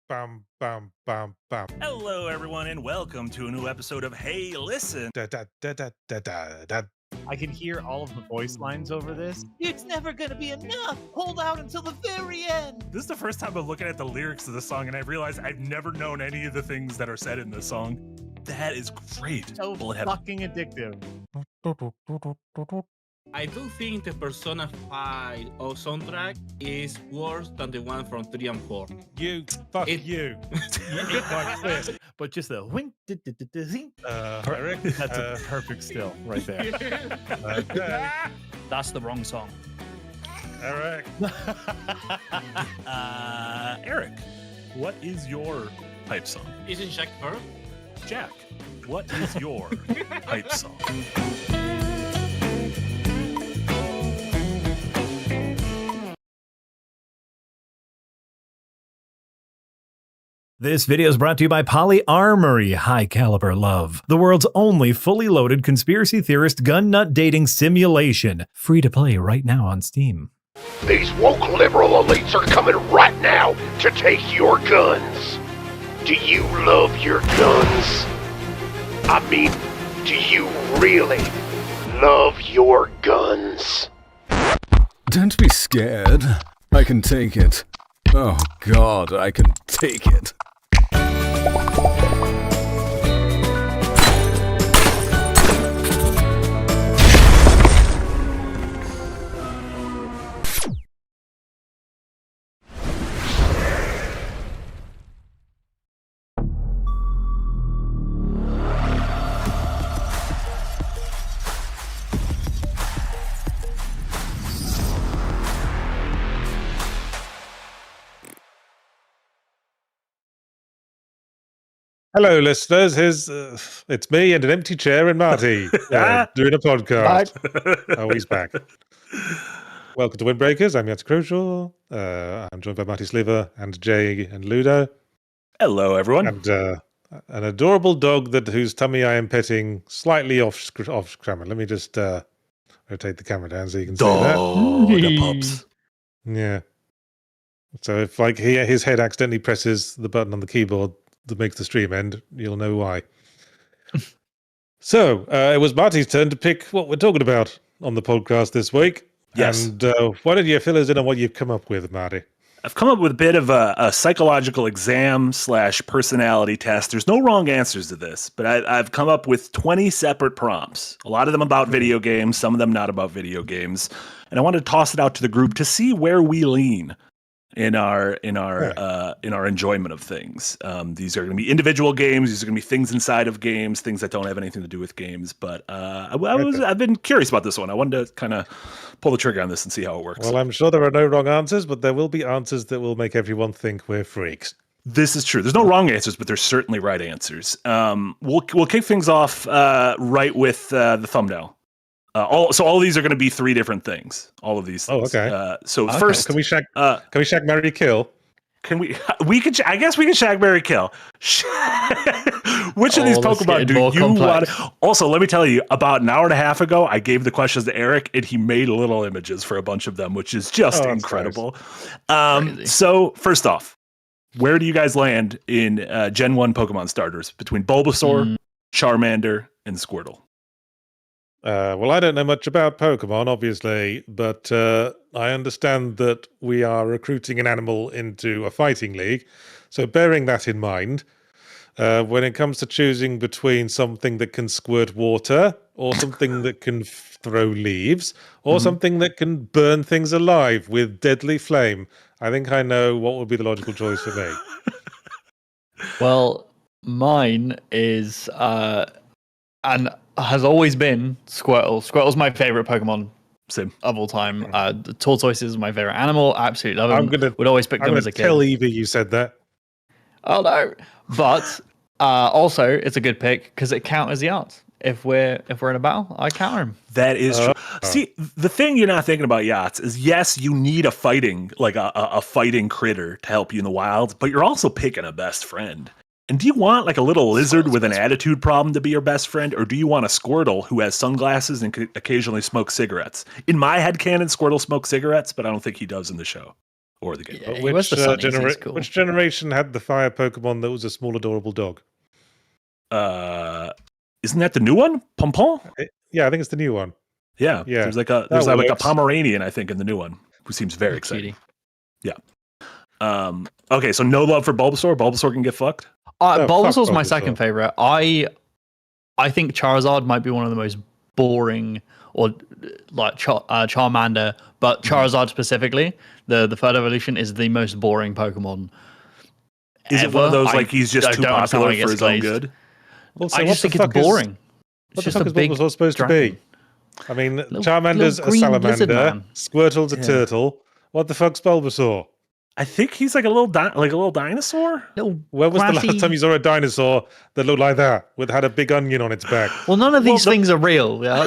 Bam, bam, bam, bam. Hello, everyone, and welcome to a new episode of Hey Listen. Da, da, da, da, da, da, da. I can hear all of the voice lines over this. It's never gonna be enough. Hold out until the very end. This is the first time I'm looking at the lyrics of the song, and I realized I've never known any of the things that are said in this song. That is great. So fucking addictive. I do think the Persona 5 soundtrack is worse than the one from 3 and 4. You, fuck you. You eat my fist. But just the wink. Eric, That's a perfect still right there. okay. That's the wrong song. Eric. Eric, what is your pipe song? Isn't Jack first? Jack, what is your pipe song? This video is brought to you by Poly Armory High Caliber Love, the world's only fully loaded conspiracy theorist gun nut dating simulation. Free to play right now on Steam. These woke liberal elites are coming right now to take your guns. Do you love your guns? I mean, do you really love your guns? Don't be scared. I can take it. Oh God, I can take it. Hello, listeners. It's me and an empty chair and Marty doing a podcast. Oh, he's back. Welcome to Windbreakers. I'm Yahtzee Crucial. I'm joined by Marty Sliver and Jay and Ludo. Hello, everyone. And an adorable dog whose tummy I am petting slightly off camera. Let me just rotate the camera down so you can see that. Oh, the pups. Yeah. So if his head accidentally presses the button on the keyboard that makes the stream end, you'll know why. So it was Marty's turn to pick what we're talking about on the podcast this week. Yes. And why don't you fill us in on what you've come up with, Marty? I've come up with a bit of a psychological exam / personality test. There's no wrong answers to this, but I've come up with 20 separate prompts. A lot of them about video games, some of them not about video games. And I wanted to toss it out to the group to see where we lean in our enjoyment of things. These are going to be individual games. These are going to be things inside of games, things that don't have anything to do with games. But I've been curious about this one. I wanted to kind of pull the trigger on this and see how it works. Well, I'm sure there are no wrong answers, but there will be answers that will make everyone think we're freaks. This is true. There's no wrong answers, but there's certainly right answers. We'll kick things off right with the thumbnail. All of these are going to be 3 different things. All of these things. Oh, okay. First, can we shag, marry, kill? Can we? I guess we can shag, marry, kill. Which of these Pokemon do you want? Also, let me tell you, about an hour and a half ago, I gave the questions to Eric, and he made little images for a bunch of them, which is just incredible. Nice. So first off, where do you guys land in Gen 1 Pokemon starters between Bulbasaur, Charmander, and Squirtle? Well, I don't know much about Pokemon, obviously, but I understand that we are recruiting an animal into a fighting league. So bearing that in mind, when it comes to choosing between something that can squirt water or something that can throw leaves or something that can burn things alive with deadly flame, I think I know what would be the logical choice for me. Well, mine is and has always been Squirtle. Squirtle's my favorite Pokemon of all time. The Tortoise is my favorite animal. I absolutely love him. Would always pick them as a kid. Tell Evie you said that. Oh no! But also, it's a good pick because it counters the odds. If we're in a battle, I counter him. That is true. See, the thing you're not thinking about, Yachts, is yes, you need a fighting critter to help you in the wild, but you're also picking a best friend. And do you want like a little lizard with an attitude problem to be your best friend? Or do you want a Squirtle who has sunglasses and could occasionally smoke cigarettes? In my headcanon, Squirtle smokes cigarettes, but I don't think he does in the show. or the Game Boy. Yeah, he was the Sunnies, he's cool. Which generation had the fire Pokemon that was a small, adorable dog? Isn't that the new one? Pompon? Yeah, I think it's the new one. Yeah. Yeah. There's like a Pomeranian, I think, in the new one, who seems very exciting. Yeah. Okay, so no love for Bulbasaur. Bulbasaur can get fucked. Bulbasaur's my second favorite. I think Charizard might be one of the most boring, or like Charmander, but Charizard specifically, the third evolution is the most boring Pokemon. Is it one of those like he's just too popular for his own good? Well, so I just think it's boring. What the fuck is Bulbasaur supposed to be? I mean, Charmander's a salamander, Squirtle's a turtle. What the fuck's Bulbasaur? I think he's like a little dinosaur. Where was the last time you saw a dinosaur that looked like that, had a big onion on its back? Well, none of these things are real. Yeah.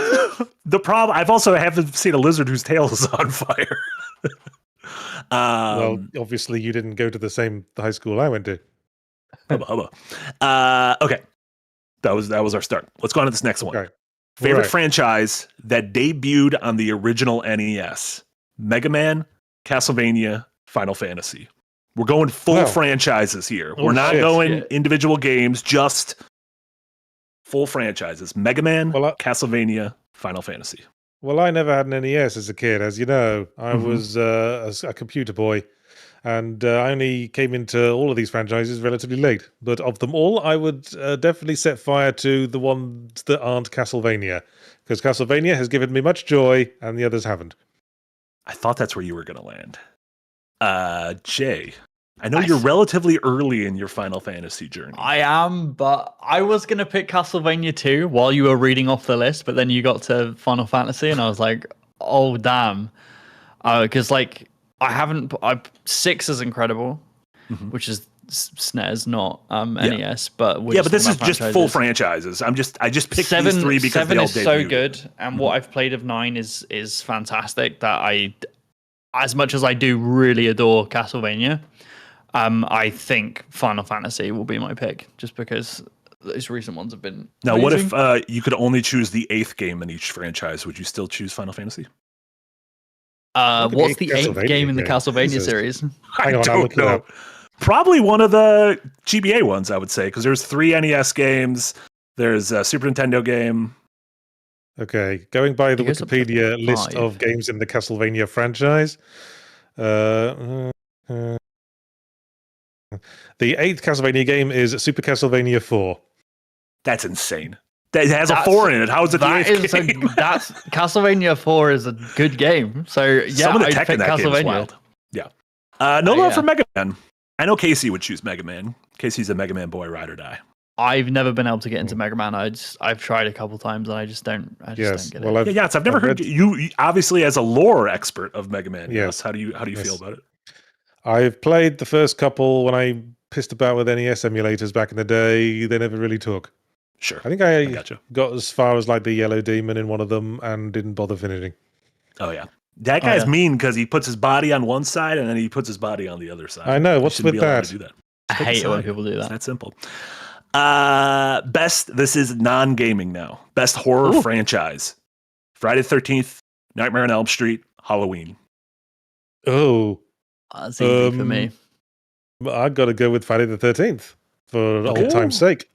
The problem, I've also haven't seen a lizard whose tail is on fire. Well, obviously you didn't go to the same high school I went to. Okay, that was our start. Let's go on to this next one. Okay. Favorite franchise that debuted on the original NES: Mega Man, Castlevania, Final Fantasy. We're going full franchises here. We're not going individual games, just full franchises. Mega Man, Castlevania, Final Fantasy. Well, I never had an NES as a kid. As you know, I was a computer boy, and I only came into all of these franchises relatively late. But of them all, I would definitely set fire to the ones that aren't Castlevania, because Castlevania has given me much joy, and the others haven't. I thought that's where you were going to land. Jay, I know you're relatively early in your Final Fantasy journey. I am, but I was going to pick Castlevania 2 while you were reading off the list, but then you got to Final Fantasy and I was like, oh, damn. Because, I 6 is incredible, which is SNES, not NES. But but this is just full franchises. I just picked these three because 7 they all is debuted. so good, and what I've played of 9 is fantastic. That as much as I do really adore Castlevania, I think Final Fantasy will be my pick, just because those recent ones have been Now, amazing. what if you could only choose the 8th game in each franchise? Would you still choose Final Fantasy? What's the 8th game in the Castlevania series? Hang on, I'll look it up. Probably one of the GBA ones, I would say, because there's 3 NES games. There's a Super Nintendo game. Okay, going by the Wikipedia list of games in the Castlevania franchise, the 8th Castlevania game is Super Castlevania 4. That's insane. That has a 4 in it. How is it the 8th game? That's Castlevania 4 is a good game. So yeah, some of the tech I'd in pick that game is Castlevania. wild. Yeah. No love for Mega Man. I know Casey would choose Mega Man. Casey's a Mega Man boy, ride or die. I've never been able to get into Mega Man. I've tried a couple times and I just don't get it. I've never heard you obviously as a lore expert of Mega Man. Yes. How do you feel about it? I've played the first couple when I pissed about with NES emulators back in the day. They never really took. Sure. I think I got as far as the Yellow Demon in one of them and didn't bother finishing. Oh yeah. That guy's mean because he puts his body on one side and then he puts his body on the other side. I know. What's with that? Do that? I hate it when people do that. It's that simple. This is non-gaming now. Best horror franchise: Friday the 13th, Nightmare on Elm Street, Halloween. Oh, that's easy for me. I got to go with Friday the 13th for old time's sake.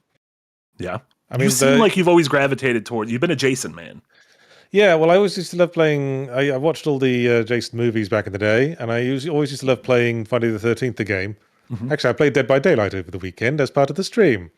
Yeah, I mean, you seem like you've always gravitated toward. You've been a Jason man. Yeah, well, I always used to love playing. I watched all the Jason movies back in the day, and I always used to love playing Friday the 13th, the game. Actually, I played Dead by Daylight over the weekend as part of the stream.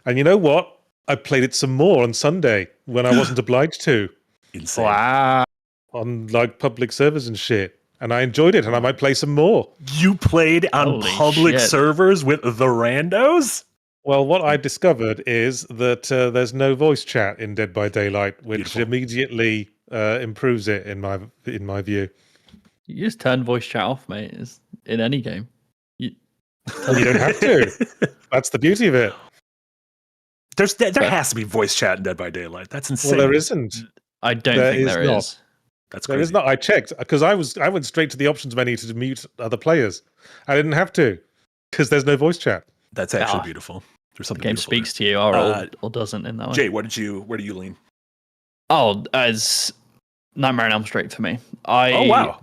And you know what? I played it some more on Sunday when I wasn't obliged to. Insane. Wow. On public servers and shit. And I enjoyed it, and I might play some more. You played on public servers with the randos? Well, what I discovered is that there's no voice chat in Dead by Daylight, which immediately improves it in my view. You just turn voice chat off, mate. It's in any game. You don't have to. That's the beauty of it. There has to be voice chat in Dead by Daylight. That's insane. Well, there isn't. I don't think there is. That's crazy. There is not. I checked because I went straight to the options menu to mute other players. I didn't have to because there's no voice chat. That's actually beautiful. There's something the game speaks to you or doesn't in that way. Jay, where do you lean? Oh, as Nightmare on Elm Street for me. I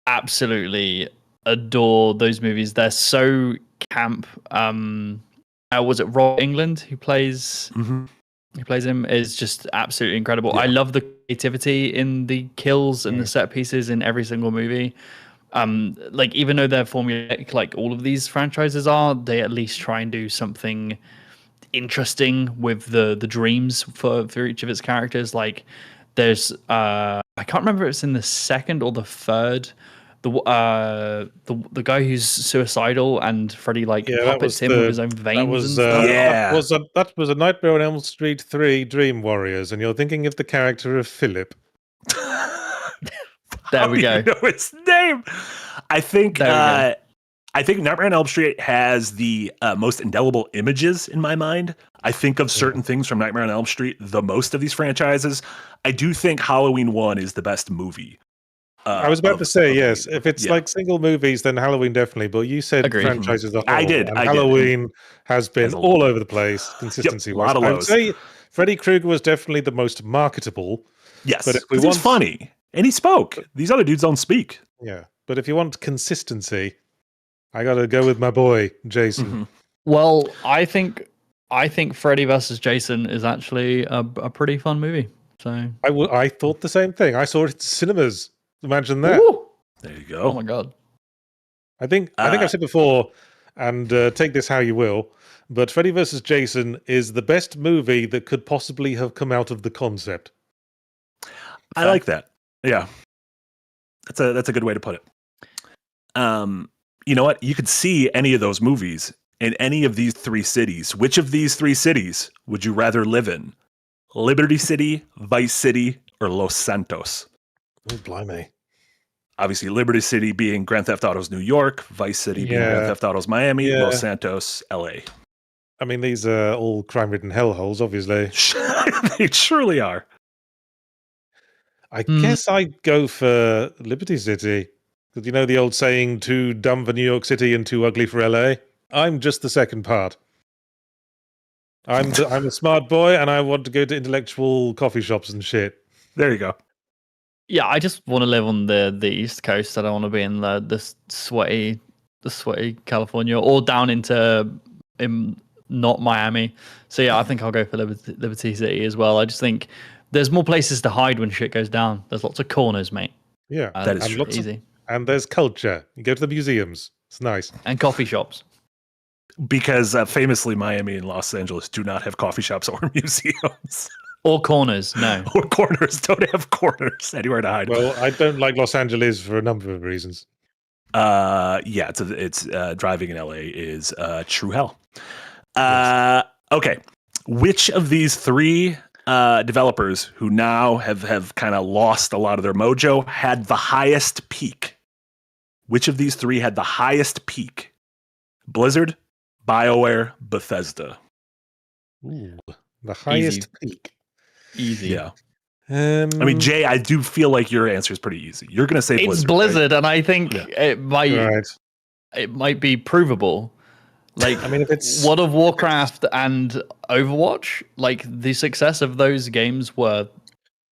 absolutely adore those movies. They're so camp. Was it Rob England who plays? Mm-hmm. Who plays him is just absolutely incredible. Yeah. I love the creativity in the kills and the set pieces in every single movie. Like even though they're formulaic, like all of these franchises are, they at least try and do something interesting with the dreams for each of its characters. Like there's I can't remember if it's in the second or the third. The guy who's suicidal and Freddy puppets him with his own veins and stuff. That was a Nightmare on Elm Street 3 Dream Warriors, and you're thinking of the character of Philip. There we go. You know his name. I think Nightmare on Elm Street has the most indelible images in my mind. I think of certain things from Nightmare on Elm Street the most of these franchises. I do think Halloween 1 is the best movie. I was about to say, yes. If it's like single movies, then Halloween definitely. But you said franchises as a whole. I did. Halloween has been all over the place, consistency-wise. I would say Freddy Krueger was definitely the most marketable. Yes, but he's funny. And he spoke. These other dudes don't speak. Yeah. But if you want consistency, I got to go with my boy, Jason. Mm-hmm. Well, I think Freddy versus Jason is actually a pretty fun movie. So I thought the same thing. I saw it in cinemas. Imagine that. Ooh. There you go. Oh my god. I think I've said before, and take this how you will, but Freddy vs. Jason is the best movie that could possibly have come out of the concept. I like that. Yeah. That's a good way to put it. You know what? You could see any of those movies in any of these three cities. Which of these three cities would you rather live in? Liberty City, Vice City, or Los Santos? Oh, blimey. Obviously, Liberty City being Grand Theft Auto's New York, Vice City being Grand Theft Auto's Miami, Los Santos, LA. I mean, these are all crime-ridden hellholes, obviously. They surely are. I guess I'd go for Liberty City. Because you know the old saying, too dumb for New York City and too ugly for LA? I'm just the second part. I'm a smart boy, and I want to go to intellectual coffee shops and shit. There you go. Yeah, I just want to live on the East Coast. I don't want to be in the sweaty California or down in not Miami. So yeah, I think I'll go for Liberty City as well. I just think there's more places to hide when shit goes down. There's lots of corners, mate. Yeah, that is true. Easy. And there's culture. You go to the museums. It's nice. And coffee shops. Because famously, Miami and Los Angeles do not have coffee shops or museums. Or corners, no. Or corners. Don't have corners anywhere to hide. Well, I don't like Los Angeles for a number of reasons. It's driving in LA is true hell. Okay. Which of these three developers who now have kind of lost a lot of their mojo had the highest peak? Which of these three had the highest peak? Blizzard, BioWare, Bethesda. Ooh, the highest peak. Easy. Yeah. I mean, Jay, I do feel like your answer is pretty easy. You're going to say Blizzard. It's Blizzard, right? And I think it might be provable. Like, I mean, if it's World of Warcraft and Overwatch, like the success of those games were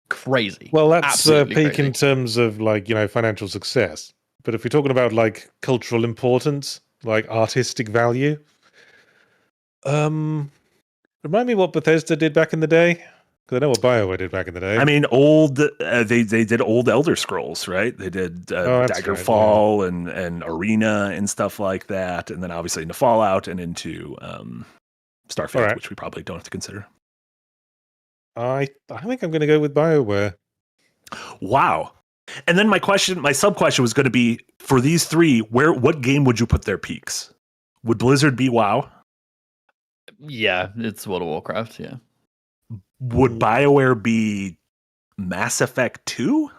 crazy. Well, that's peak crazy. in terms of financial success. But if you're talking about cultural importance, artistic value, remind me what Bethesda did back in the day. Because I know what BioWare did back in the day. I mean, they did old Elder Scrolls, right? They did Daggerfall and Arena and stuff like that, and then obviously into Fallout and into Starfield, which we probably don't have to consider. I think I'm going to go with BioWare. Wow. And then my sub question was going to be, for these three, what game would you put their peaks? Would Blizzard be WoW? Yeah, it's World of Warcraft, yeah. Would BioWare be Mass Effect 2?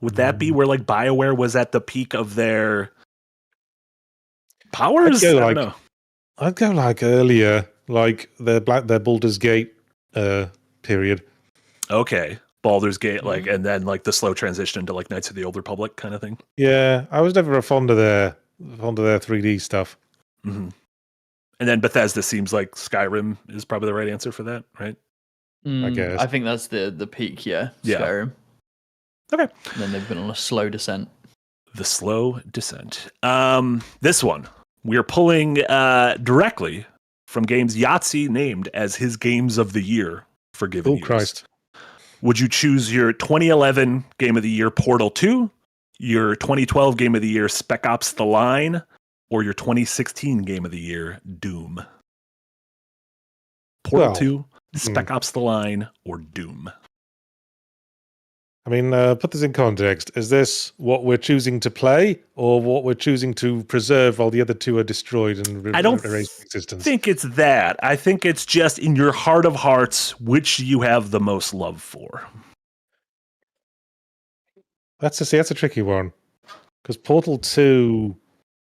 Would that be where BioWare was at the peak of their powers? I don't know. I'd go earlier, their Baldur's Gate period. Okay. Baldur's Gate, and then the slow transition into Knights of the Old Republic kind of thing. Yeah, I was never fond of their 3D stuff. Mm-hmm. And then Bethesda seems like Skyrim is probably the right answer for that, right? I guess. I think that's the peak, yeah. Skyrim. Okay. And then they've been on a slow descent. The slow descent. This one, we are pulling directly from games Yahtzee named as his games of the year for given years. Christ. Would you choose your 2011 Game of the Year Portal 2, your 2012 Game of the Year Spec Ops The Line, or your 2016 Game of the Year Doom? Portal 2, Spec Ops The Line, or Doom? I mean, put this in context. Is this what we're choosing to play, or what we're choosing to preserve while the other two are destroyed and I don't erased from existence? think it's that. I think it's just in your heart of hearts, which you have the most love for. That's a tricky one. Because Portal 2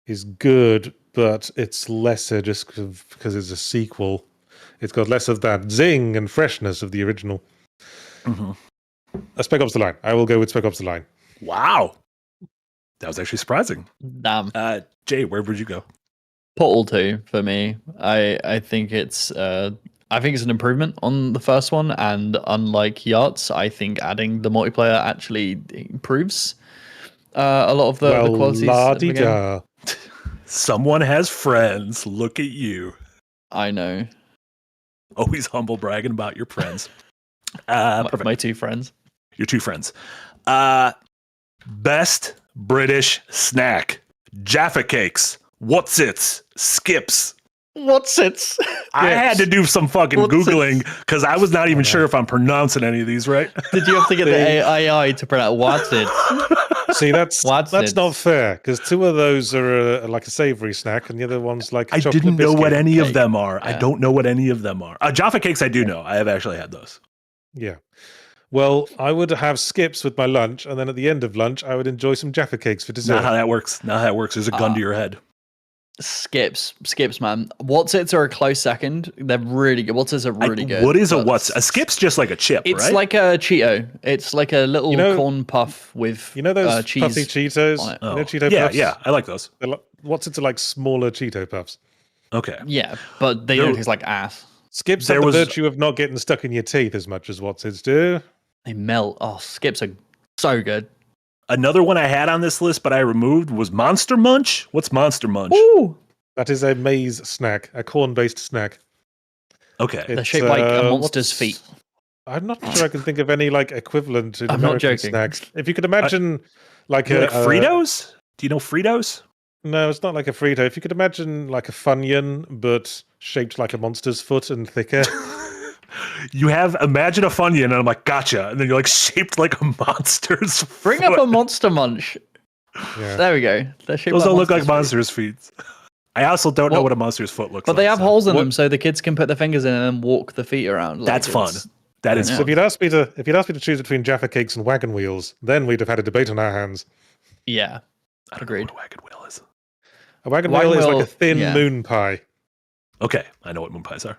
is good, but it's lesser just because it's a sequel. It's got less of that zing and freshness of the original. Mm-hmm. Spec Ops The Line. I will go with Spec Ops The Line. Wow. That was actually surprising. Damn. Jay, where would you go? Portal 2 for me. I think it's an improvement on the first one, and unlike Yahtzee, I think adding the multiplayer actually improves a lot of the qualities. La-di-da. Someone has friends. Look at you. I know. Always humble bragging about your friends. My two friends. Your two friends. Best British snack. Jaffa cakes. What's its? Skips. What's its? I had to do some fucking Googling because I was not even sure if I'm pronouncing any of these right. Did you have to get the AI to pronounce what's it? See, that's not fair, because two of those are like a savory snack, and the other one's like a I chocolate didn't know biscuit. what any of them are. Yeah. I don't know what any of them are. Jaffa cakes I do know. I have actually had those. Yeah. Well, I would have skips with my lunch, and then at the end of lunch, I would enjoy some Jaffa cakes for dessert. Not how that works. Not how it works. There's a gun to your head. Skips, man. What's its are a close second. They're really good. What's its are really good. What is a what's? A skip's just like a chip, it's right? like a Cheeto. It's like a little corn puff with those cheese puffy Cheetos? on it. Oh. Cheeto yeah, puffs? yeah, I like those. What's it to like smaller Cheeto puffs? Okay. Yeah, but they don't taste like ass. Skips have the virtue of not getting stuck in your teeth as much as what's its do. They melt. Oh, skips are so good. Another one I had on this list, but I removed was Monster Munch. What's Monster Munch? Ooh. That is a maize snack, a corn-based snack. Okay. They're shaped like a monster's feet. I'm not sure I can think of any like equivalent to I'm American not joking. snacks. If you could imagine like Fritos? Do you know Fritos? No, it's not like a Frito. If you could imagine like a Funyun, but shaped like a monster's foot and thicker. You have imagine a Funyun, and I'm like, gotcha. And then you're like shaped like a monster's Bring foot. up a Monster Munch. Yeah. There we go. They're shaped Those like don't look like monster's monster's feet. I also don't know what a monster's foot looks like. But they have holes in them, so the kids can put their fingers in and then walk the feet around. That's fun. That is So fun. if you'd asked me to choose between Jaffa cakes and wagon wheels, then we'd have had a debate on our hands. Yeah. I don't know what a wagon wheel is. A wagon wheel is like a thin moon pie. Okay, I know what moon pies are.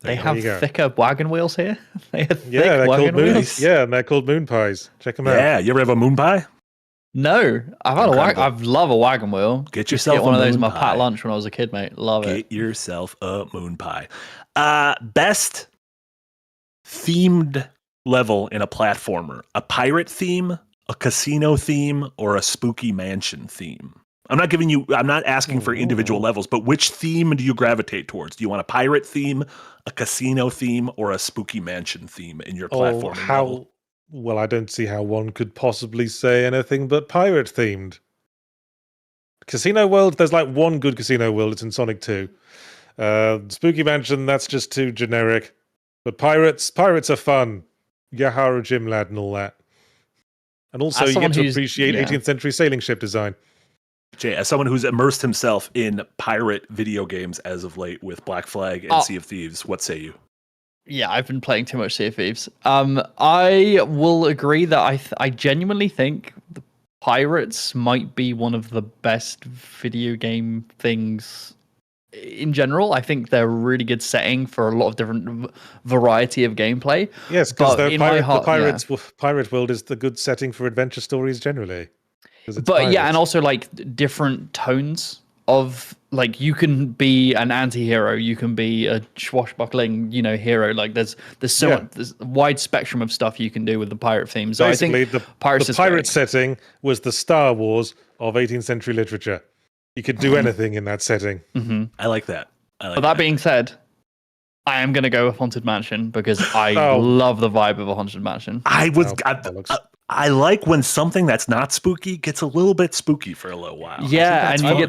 They have thicker wagon wheels here. They have thick they're wagon called wheels. Yeah, and they're called moon pies. Check them out. Yeah, you ever have a moon pie? No, I've had I love a wagon wheel. Get Used yourself to get one a of those moon in my pie. pat lunch when I was a kid, mate. Love it. Get yourself a moon pie. Best themed level in a platformer: a pirate theme, a casino theme, or a spooky mansion theme. I'm not asking for individual levels, but which theme do you gravitate towards? Do you want a pirate theme, a casino theme, or a spooky mansion theme in your platform level? Well, I don't see how one could possibly say anything but pirate themed. Casino World, there's like one good Casino World, it's in Sonic 2. Spooky Mansion, that's just too generic. But pirates are fun. Yahara Gym Lad and all that. And also you get to appreciate 18th century sailing ship design. Jay, as someone who's immersed himself in pirate video games as of late with Black Flag and Sea of Thieves, what say you? Yeah, I've been playing too much Sea of Thieves. I will agree that I genuinely think the pirates might be one of the best video game things in general. I think they're a really good setting for a lot of different variety of gameplay. Yes, because the pirate world is the good setting for adventure stories generally. But yeah, and also like different tones of like you can be an anti-hero, you can be a swashbuckling, hero. Like there's so much, there's a wide spectrum of stuff you can do with the pirate theme. So Basically, I think the pirate setting was the Star Wars of 18th century literature. You could do anything in that setting. Mm-hmm. I like that. But that being said, I am going to go with Haunted Mansion because I love the vibe of a Haunted Mansion. I like when something that's not spooky gets a little bit spooky for a little while. Yeah, and you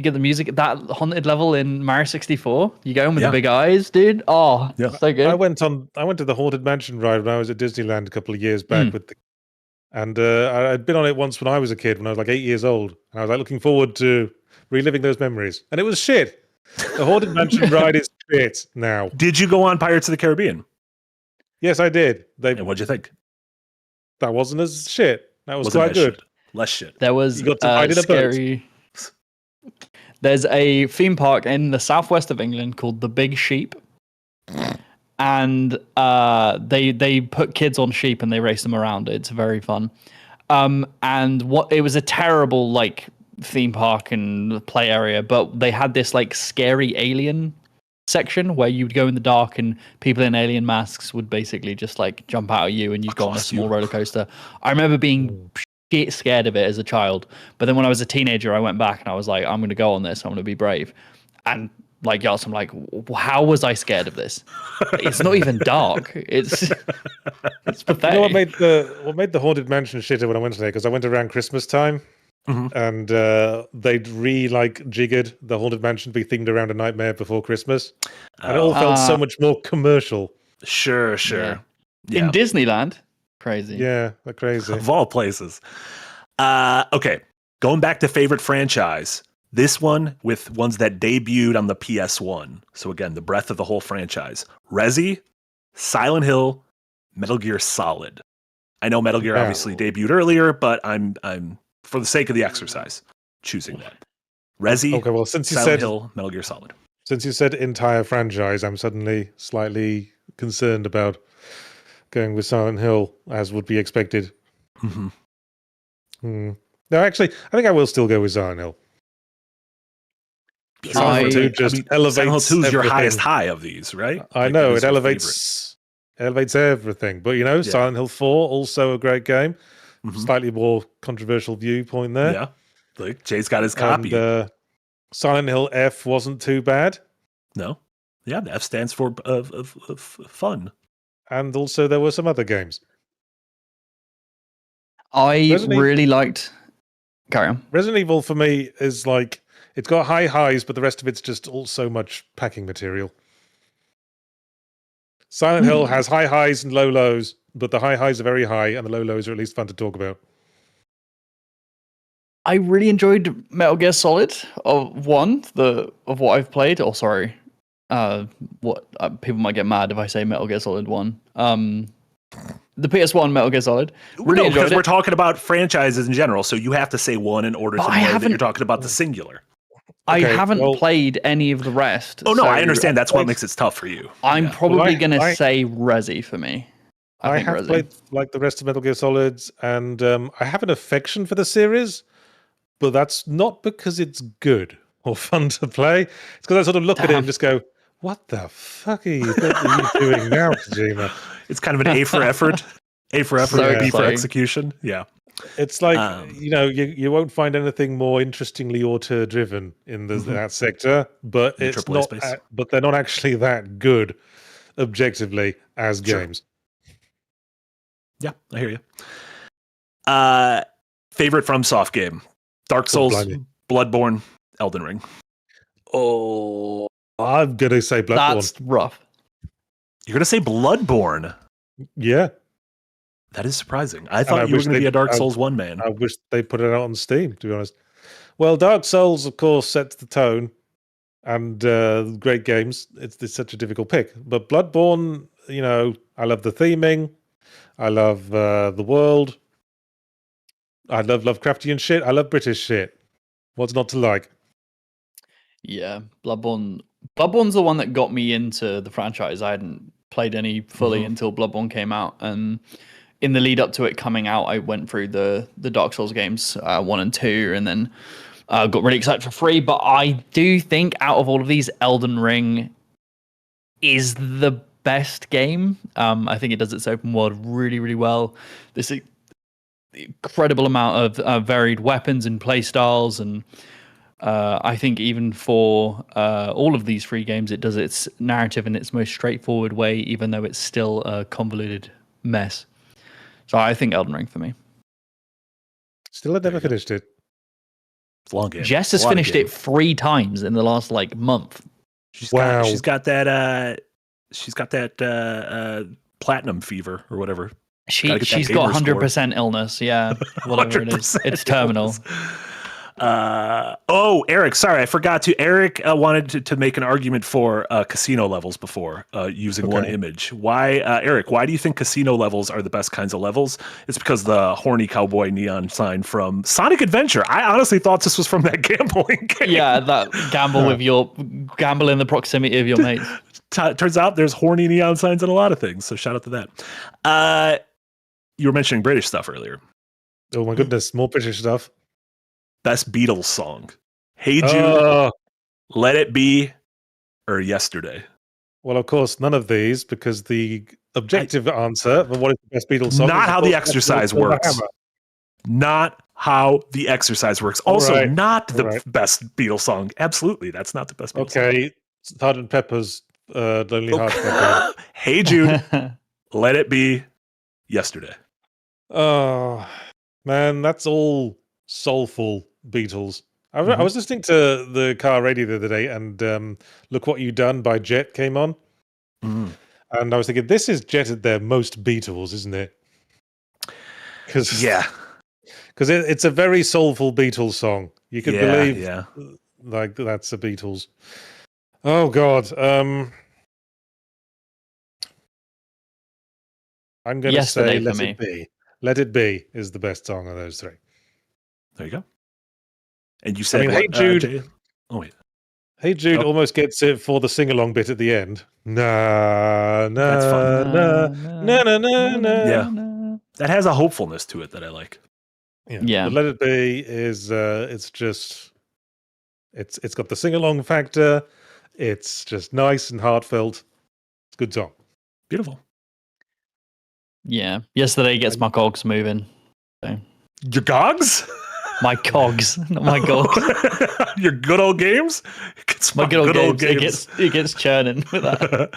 get the music, that haunted level in Mario 64. You go in with the big eyes, dude. Oh, so good. I went to the Haunted Mansion ride when I was at Disneyland a couple of years back and I'd been on it once when I was a kid, when I was like 8 years old, and I was like looking forward to reliving those memories, and it was shit. The Haunted Mansion ride is shit now. Did you go on Pirates of the Caribbean? Yes, I did. And what'd you think? That wasn't as shit. That was Wasn't quite good. Shit. Less shit. There was you got to hide in a scary. There's a theme park in the southwest of England called the Big Sheep, and they put kids on sheep and they race them around. It's very fun. And it was a terrible like theme park and play area, but they had this like scary alien section where you'd go in the dark and people in alien masks would basically just like jump out at you and you'd go on a small roller coaster. I remember being scared of it as a child, but then when I was a teenager I went back and I was like, I'm going to go on this, I'm going to be brave. And like I'm like, how was I scared of this? It's not even dark. It's pathetic. You know what made the Haunted Mansion shitter when I went today? Because I went around Christmas time. And they'd jiggered the Haunted Mansion to be themed around A Nightmare Before Christmas. And it all felt so much more commercial. Sure. Yeah. In Disneyland? Crazy. Yeah, they're crazy. Of all places. Okay, going back to favorite franchise. This one with ones that debuted on the PS1. So again, the breadth of the whole franchise. Resi, Silent Hill, Metal Gear Solid. I know Metal Gear obviously debuted earlier, but I'm for the sake of the exercise, choosing that. Resi, okay, well, since you Silent said Hill, Metal Gear Solid. Since you said entire franchise, I'm suddenly slightly concerned about going with Silent Hill, as would be expected. No, actually, I think I will still go with Silent Hill. Silent Hill 2 just elevates Silent Hill 2 is your everything. highest high of these, right? I know, it elevates everything. But, Silent Hill 4, also a great game. Slightly more controversial viewpoint there. Yeah, like Jay's got his copy. And, Silent Hill F wasn't too bad. No. Yeah, the F stands for fun. And also there were some other games. I really liked... Carry on. Resident Evil for me is like, it's got high highs, but the rest of it's just all so much packing material. Silent Hill has high highs and low lows, but the high highs are very high and the low lows are at least fun to talk about. I really enjoyed Metal Gear Solid of what I've played. Oh, sorry. People might get mad if I say Metal Gear Solid 1. The PS1 Metal Gear Solid. Really enjoyed it. We're talking about franchises in general, so you have to say one in order to know that you're talking about the singular. I haven't played any of the rest. Oh, no, I understand. That's what makes it tough for you. I'm probably going to say Resi for me. I have played like the rest of Metal Gear Solids, and I have an affection for the series, but that's not because it's good or fun to play. It's because I sort of look at it and just go, what the fuck are you doing now, Kojima? It's kind of an A for effort. A for effort, So B for exciting. execution. Yeah. It's like, you won't find anything more interestingly auteur-driven in that sector, but In the it's AAA not. space. But they're not actually that good, objectively, as games. Yeah, I hear you. Favorite FromSoft game? Dark Souls, Bloodborne, Elden Ring. Oh, I'm gonna say Bloodborne. That's rough. You're gonna say Bloodborne? Yeah. That is surprising. I thought you were going to be a Dark Souls 1 man. I wish they put it out on Steam, to be honest. Well, Dark Souls, of course, sets the tone, and great games. It's such a difficult pick. But Bloodborne, I love the theming. I love the world. I love Lovecraftian shit. I love British shit. What's not to like? Yeah, Bloodborne's the one that got me into the franchise. I hadn't played any fully until Bloodborne came out, and in the lead up to it coming out, I went through the Dark Souls games 1 and 2, and then got really excited for free. But I do think out of all of these, Elden Ring is the best game. I think it does its open world really, really well. This incredible amount of varied weapons and play styles, and I think even for all of these free games, it does its narrative in its most straightforward way, even though it's still a convoluted mess. So I think Elden Ring for me. Still, I've never finished it. It's a long game. Jess has finished it 3 times in the last month. She's got that platinum fever or whatever. She's got 100% illness. Yeah, whatever it is, it's terminal. Eric, sorry, I forgot to. Eric wanted to make an argument for casino levels before using one image. Why, Eric? Why do you think casino levels are the best kinds of levels? It's because the horny cowboy neon sign from Sonic Adventure. I honestly thought this was from that gambling game. Yeah, that gamble in the proximity of your mates. Turns out there's horny neon signs in a lot of things. So shout out to that. You were mentioning British stuff earlier. Oh my goodness, more British stuff. Best Beatles song. Hey Jude, Let It Be, or Yesterday? Well, of course, none of these, because the objective answer for what is the best Beatles song not how the exercise works. Not how the exercise works. Also, not the best Beatles song. Absolutely, that's not the best Beatles song. Okay, Sgt. Pepper's Lonely Hearts Club Band. Hey Jude, Let It Be, Yesterday. Oh, man, that's all soulful Beatles. I was listening to the car radio the other day, and Look What You Done by Jet came on. And I was thinking, this is Jet at their most Beatles, isn't it? Because it's a very soulful Beatles song. You can believe like that's the Beatles. Oh God. I'm going to say Let It Be. Let It Be is the best song of those 3. There you go. And you said, Hey Jude. Hey Jude almost gets it for the sing-along bit at the end. That's fun. Yeah, that has a hopefulness to it that I like. Yeah. But Let It Be is it's got the sing-along factor. It's just nice and heartfelt. It's a good song. Beautiful. Yeah. Yesterday gets my cogs moving. So. Your cogs? My cogs, not my gogs. Your good old games? My good old games. It gets churning with that.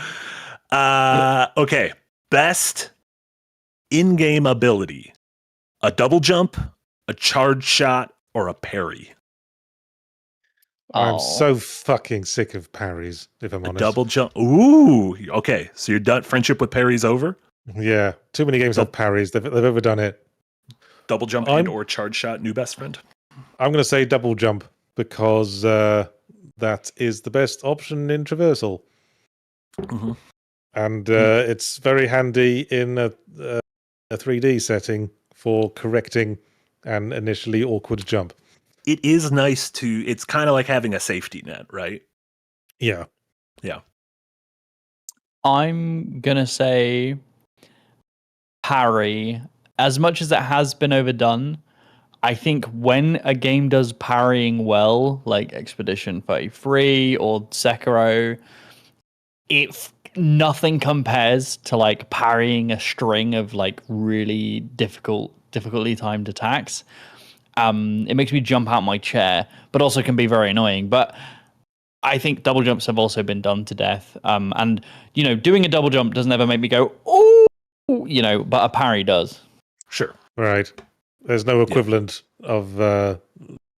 Okay. Best in-game ability. A double jump, a charge shot, or a parry? I'm so fucking sick of parries, if I'm honest. Double jump. Ooh. Okay. So you're done. Friendship with parries over? Yeah. Too many games have parries. They've overdone it. Double jump and or charge shot, new best friend? I'm going to say double jump because that is the best option in traversal. And it's very handy in a 3D setting for correcting an initially awkward jump. It is nice it's kind of like having a safety net, right? Yeah. Yeah. I'm going to say parry. As much as it has been overdone, I think when a game does parrying well, like Expedition 33 or Sekiro, nothing compares to like parrying a string of like really difficultly timed attacks. It makes me jump out my chair, but also can be very annoying. But I think double jumps have also been done to death. And doing a double jump doesn't ever make me go, oh, but a parry does. Sure. Right. There's no equivalent of that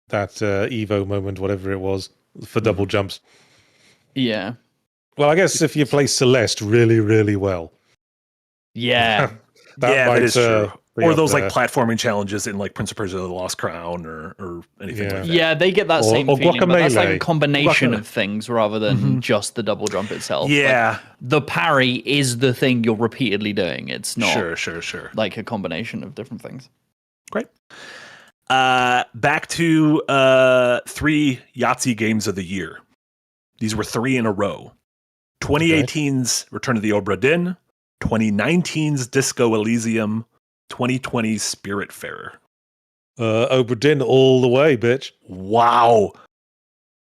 Evo moment, whatever it was, for double jumps. Yeah. Well, I guess if you play Celeste really, really well. Yeah. that is true. Or those like platforming challenges in like Prince of Persia: The Lost Crown or anything like that. Yeah, they get that same feeling, but that's like a combination Guacamelee. Of things rather than just the double jump itself. Yeah. Like, the parry is the thing you're repeatedly doing. It's not sure. Like a combination of different things. Great. Back to 3 Yahtzee games of the year. These were 3 in a row. 2018's Return of the Obra Dinn, 2019's Disco Elysium, 2020's Spiritfarer. Obra Dinn all the way, bitch. Wow.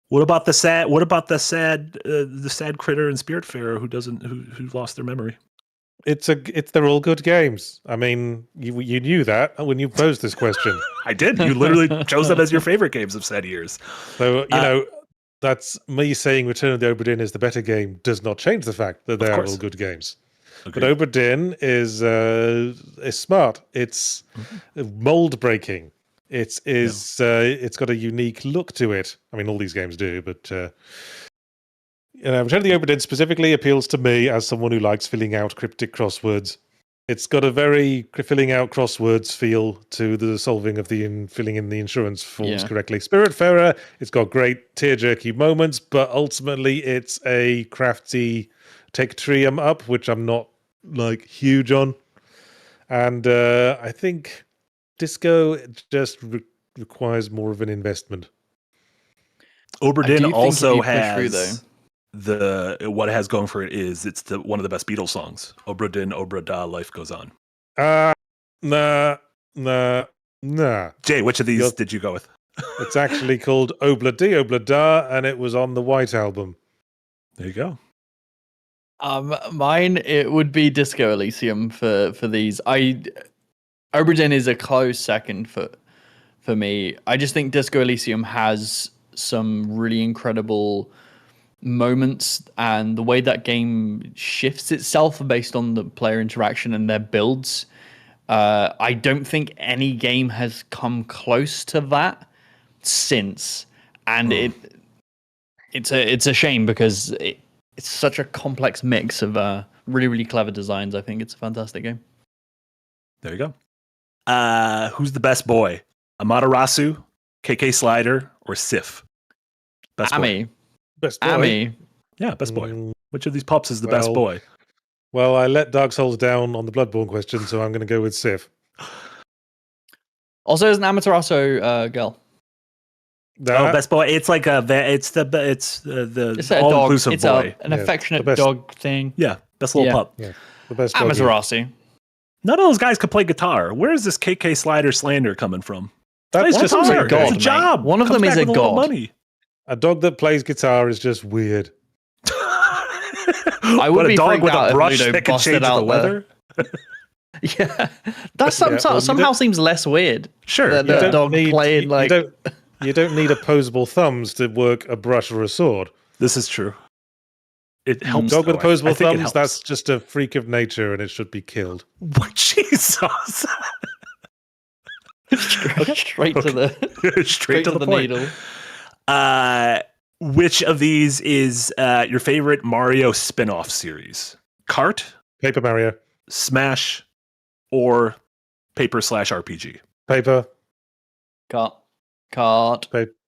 What about the sad critter and Spiritfarer who lost their memory? They're all good games. I mean, you knew that when you posed this question. I did. You literally chose them as your favorite games of said years. So that's me saying Return of the Obra Dinn is the better game does not change the fact that they are all good games. Agreed. But Obra Dinn is smart. It's mold breaking. It's got a unique look to it. I mean, all these games do, but Return of the Obra Dinn specifically appeals to me as someone who likes filling out cryptic crosswords. It's got a very filling out crosswords feel to the solving of filling in the insurance forms correctly. Spiritfarer, it's got great tear-jerky moments, but ultimately it's a crafty tech tree up, which I'm not huge on. And I think Disco just requires more of an investment. Obra Dinn also has what it has going for it is it's one of the best Beatles songs. Obra Dinn, Obra Da, Life Goes On. Nah. Jay, which of these did you go with? It's actually called Obla Di, Obla Da, and it was on the White Album. There you go. Mine, it would be Disco Elysium for these. Obra Dinn is a close second for me. I just think Disco Elysium has some really incredible moments, and the way that game shifts itself based on the player interaction and their builds. I don't think any game has come close to that since, and it's a shame because it's such a complex mix of really, really clever designs. I think it's a fantastic game. There you go. Who's the best boy? Amaterasu, KK Slider, or Sif? Best Ami. boy. Best boy. Ami. Yeah, best boy. Which of these pups is the best boy? Well, I let Dark Souls down on the Bloodborne question, so I'm going to go with Sif. Also, there's an Amaterasu girl. Best boy. It's like it's the all inclusive boy. An affectionate dog thing. Yeah, best little pup. Yeah, the best Amaterasu. None of those guys could play guitar. Where is this KK Slider slander coming from? That's just a god. It's a job. One of them is a god. Money. A dog that plays guitar is just weird. I would be a dog with a brush Ludo that can change the weather. Yeah, that somehow seems less weird. Sure, the dog playing like you don't need opposable thumbs to work a brush or a sword. This is true. It helps. Dog with opposable thumbs. That's just a freak of nature, and it should be killed. What Jesus? Straight to the point. Needle. Which of these is your favorite Mario spin-off series? Kart, Paper Mario, Smash, or Paper/RPG? Paper. Kart.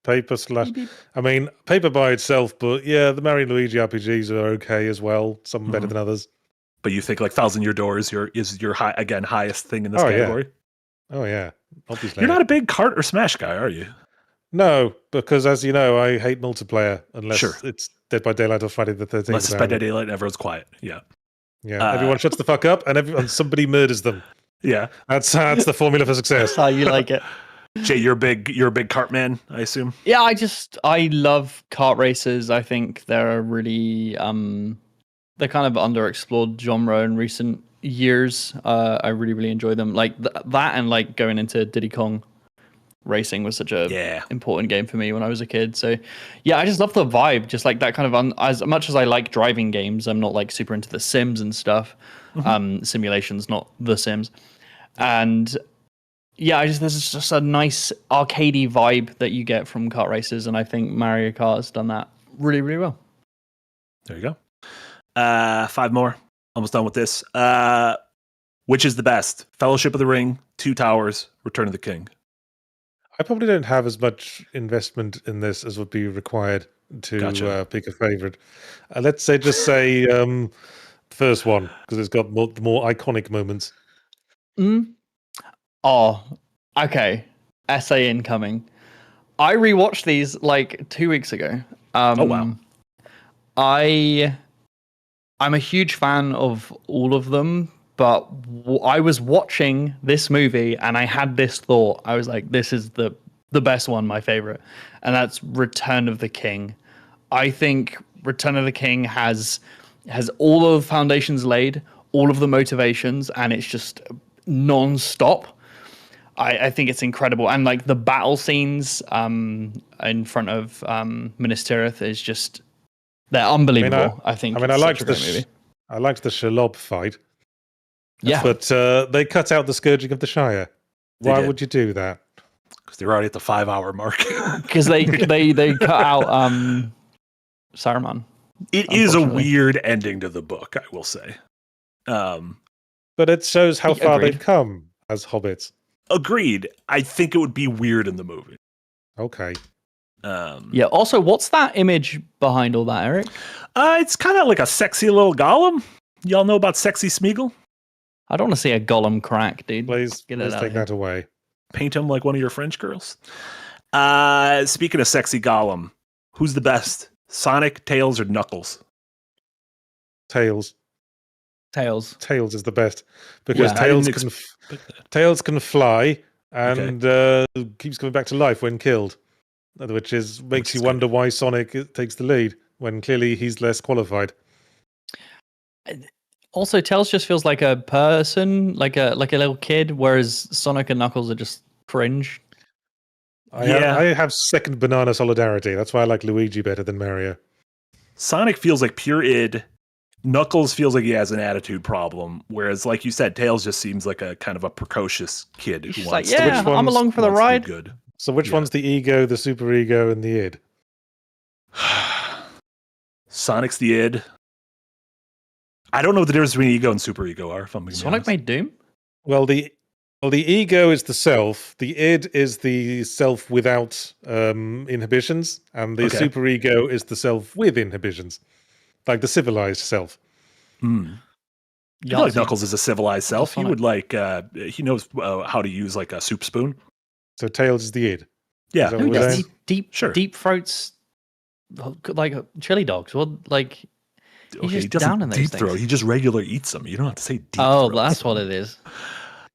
Paper slash. I mean, paper by itself, but yeah, the Mario and Luigi RPGs are okay as well. Some better than others. But you think like Thousand Year Door is your highest thing in this category? Yeah. Oh yeah, obviously. You're not a big Kart or Smash guy, are you? No, because as you know, I hate multiplayer unless it's Dead by Daylight or Friday the 13th. Unless it's by Daylight and everyone's quiet. Yeah. Yeah. Everyone shuts the fuck up and somebody murders them. Yeah. That's the formula for success. That's how you like it. Jay, you're a big kart man, I assume. Yeah, I love kart races. I think they're a really they're kind of underexplored genre in recent years. I really, really enjoy them. Like that and like going into Diddy Kong racing was such a important game for me when I was a kid. So yeah, I just love the vibe. Just like that kind of as much as I like driving games, I'm not like super into the Sims and stuff. Simulations, not the Sims. And yeah, there's just a nice arcadey vibe that you get from kart races, and I think Mario Kart has done that really, really well. There you go. 5 more. Almost done with this. Which is the best? Fellowship of the Ring, Two Towers, Return of the King. I probably don't have as much investment in this as would be required to pick a favorite. Let's say the first one, because it's got more iconic moments. Oh, okay. Essay incoming. I rewatched these like 2 weeks ago. Oh wow! I'm a huge fan of all of them, but I was watching this movie and I had this thought. I was like, this is the best one, my favorite, and that's Return of the King. I think Return of the King has all of the foundations laid, all of the motivations, and it's just non-stop. I think it's incredible, and like the battle scenes in front of Minas Tirith is just, they're unbelievable. I liked the Shelob fight. Yeah, but they cut out the Scourging of the Shire. Why would you do that? Because they're already at the 5-hour mark. Because they cut out Saruman. It is a weird ending to the book, I will say. But it shows how far they've come as hobbits. Agreed. I think it would be weird in the movie. Okay. Yeah. Also, what's that image behind all that, Eric? It's kind of like a sexy little Gollum. Y'all know about Sexy Smeagol? I don't want to see a Gollum crack, dude. Please take that away. Paint him like one of your French girls. Speaking of sexy Gollum, who's the best? Sonic, Tails, or Knuckles? Tails. Tails. Tails is the best because Tails can fly and keeps coming back to life when killed, which makes you wonder why Sonic takes the lead when clearly he's less qualified. Also, Tails just feels like a person, like a little kid, whereas Sonic and Knuckles are just cringe. I have second banana solidarity. That's why I like Luigi better than Mario. Sonic feels like pure id. Knuckles feels like he has an attitude problem, whereas, like you said, Tails just seems like a kind of a precocious kid who wants to. Yeah, I'm along for the ride. Good. So which one's the ego, the super ego, and the id? Sonic's the id. I don't know what the difference between ego and super ego are. If I'm being Sonic honest. made Doom. Well, the ego is the self. The id is the self without inhibitions, and the super ego is the self with inhibitions, like the civilized self. I feel like Knuckles is a civilized self. He would he knows how to use like a soup spoon. So Tails is the id. Yeah, deep throats, like chili dogs. Well, like. He doesn't deep throat. He just regular eats them. You don't have to say deep throat. That's what it is.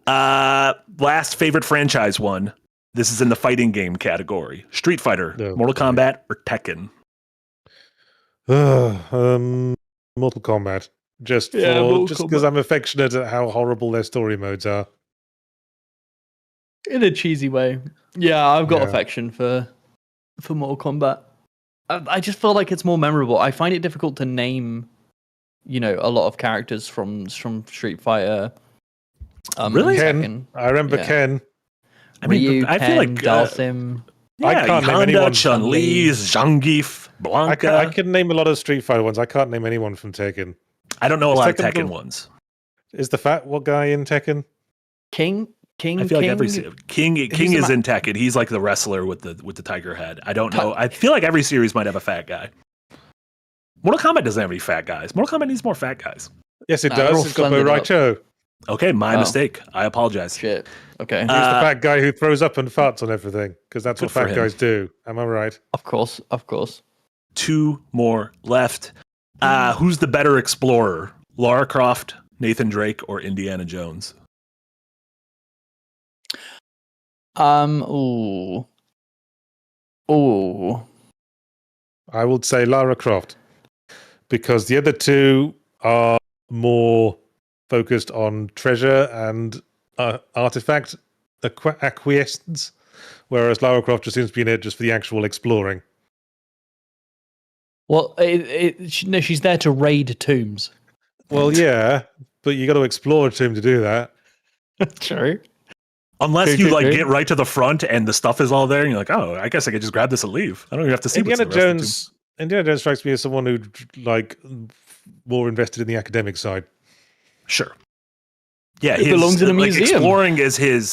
Last favorite franchise one. This is in the fighting game category. Street Fighter, Mortal Kombat, or Tekken? Mortal Kombat. Just because I'm affectionate at how horrible their story modes are. In a cheesy way. Yeah, I've got affection for Mortal Kombat. I just feel like it's more memorable. I find it difficult to name, a lot of characters from Street Fighter. Really? Ken. I remember Ken. Ryu, I feel like Dalsim. I can't name anyone. Chun-Li, Zangief, Blanca. I can name a lot of Street Fighter ones. I can't name anyone from Tekken. I don't know a lot of Tekken ones. Is the fat guy in Tekken? King. I feel like every King is in Tekken. He's like the wrestler with the tiger head. I don't know. I feel like every series might have a fat guy. Mortal Kombat doesn't have any fat guys. Mortal Kombat needs more fat guys. Yes, it does. It's got Bo Raicho. Okay, my mistake. I apologize. Shit. Okay. He's the fat guy who throws up and farts on everything because that's what fat guys do. Am I right? Of course. 2 more left. Who's the better explorer? Lara Croft, Nathan Drake, or Indiana Jones? Ooh. I would say Lara Croft because the other two are more focused on treasure and artifact acquiescence, whereas Lara Croft just seems to be in it just for the actual exploring. Well, she's there to raid tombs. Well, yeah, but you got to explore a tomb to do that. True. Unless you get right to the front and the stuff is all there, and you're like, oh, I guess I could just grab this and leave. I don't even have to see. Indiana Jones strikes me as someone who more invested in the academic side. Sure. Yeah, it belongs in a museum. Exploring is his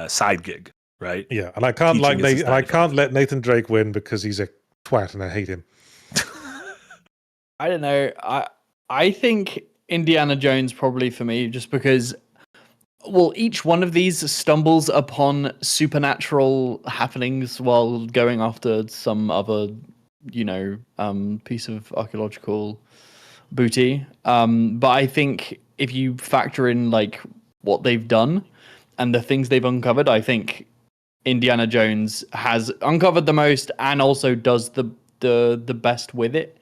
side gig, right? Yeah, and I can't let Nathan Drake win because he's a twat and I hate him. I don't know. I think Indiana Jones probably for me, just because. Well, each one of these stumbles upon supernatural happenings while going after some other, piece of archaeological booty. But I think if you factor in like what they've done and the things they've uncovered, I think Indiana Jones has uncovered the most and also does the best with it.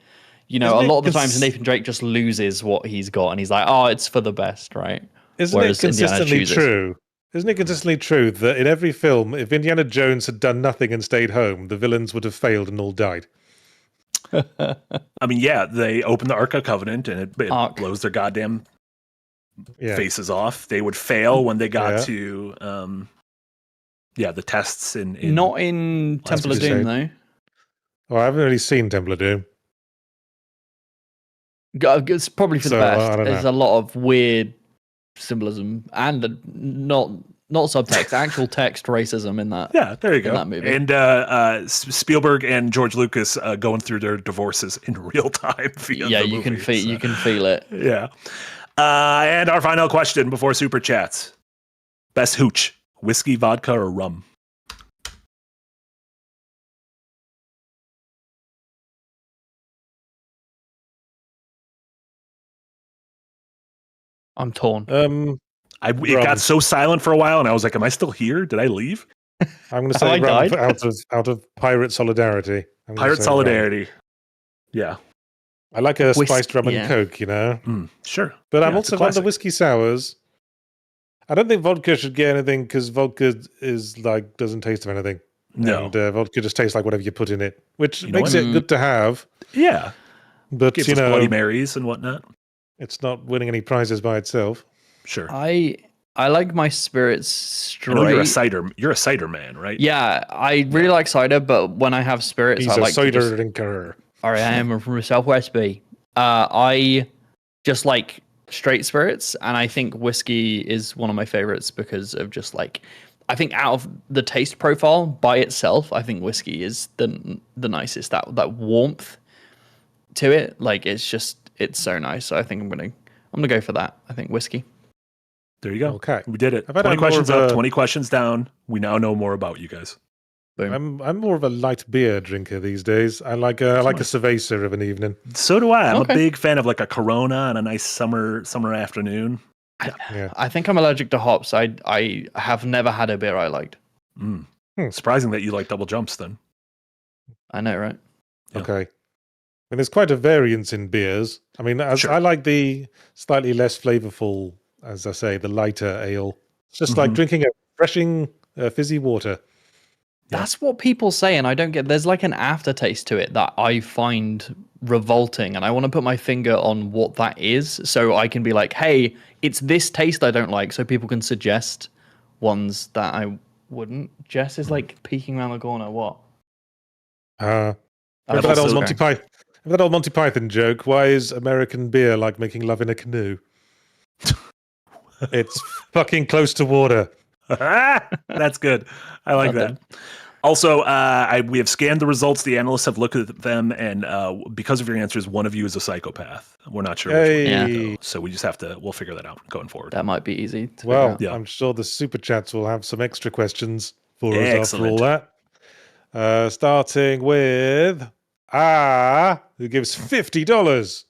You know, a lot of the times Nathan Drake just loses what he's got and he's like, oh, it's for the best, right? Isn't it consistently true? Isn't it consistently true that in every film, if Indiana Jones had done nothing and stayed home, the villains would have failed and all died? I mean, yeah, they open the Ark of Covenant and it blows their goddamn faces off. They would fail when they got to, the tests in not in Temple of Doom, though. Oh, I haven't really seen Temple of Doom. It's probably for the best. There's a lot of weird symbolism and not subtext, actual text racism in that. Yeah, there you go. In that movie. And Spielberg and George Lucas going through their divorces in real time. You can feel it. Yeah. And our final question before super chats: best hooch, whiskey, vodka, or rum? I'm torn. It got so silent for a while, and I was like, "Am I still here? Did I leave?" I'm going to say rum out of pirate solidarity. Pirate solidarity. Rum. Yeah, I like a spiced rum and Coke. You know, sure. But I'm also on the whiskey sours. I don't think vodka should get anything because vodka is like doesn't taste of anything. No, and vodka just tastes like whatever you put in it, which makes it good to have. Yeah, but gives us Bloody Marys and whatnot. It's not winning any prizes by itself. Sure. I like my spirits straight. I know you're a cider man, right? Yeah, I really like cider, but when I have spirits, He's I like cider drinker. All right, I am from Southwest B. I just like straight spirits, and I think whiskey is one of my favorites because of just like, I think out of the taste profile by itself, I think whiskey is the nicest. That warmth to it, like it's so nice. So I think I'm gonna go for that. I think whiskey. There you go. Okay, we did it. 20 questions up, 20 questions down. We now know more about you guys. Boom. I'm more of a light beer drinker these days. I like a cerveza of an evening. So do I. I'm a big fan of like a Corona on a nice summer afternoon. I think I'm allergic to hops. I have never had a beer I liked. Surprising that you like double jumps then. I know, right? Yeah. Okay. I mean, there's quite a variance in beers. I mean, I like the slightly less flavorful, as I say, the lighter ale. It's just like drinking a refreshing fizzy water. That's what people say, and I don't get. There's like an aftertaste to it that I find revolting, and I want to put my finger on what that is, so I can be like, "Hey, it's this taste I don't like," so people can suggest ones that I wouldn't. Jess is like peeking around the corner. What? That old Monty Python joke. Why is American beer like making love in a canoe? It's fucking close to water. That's good. I like that. Also, we have scanned the results. The analysts have looked at them, and because of your answers, one of you is a psychopath. We're not sure which one, though, so we just have to. We'll figure that out going forward. That might be easy. I'm sure the super chats will have some extra questions for us after all that. Starting with who gives $50.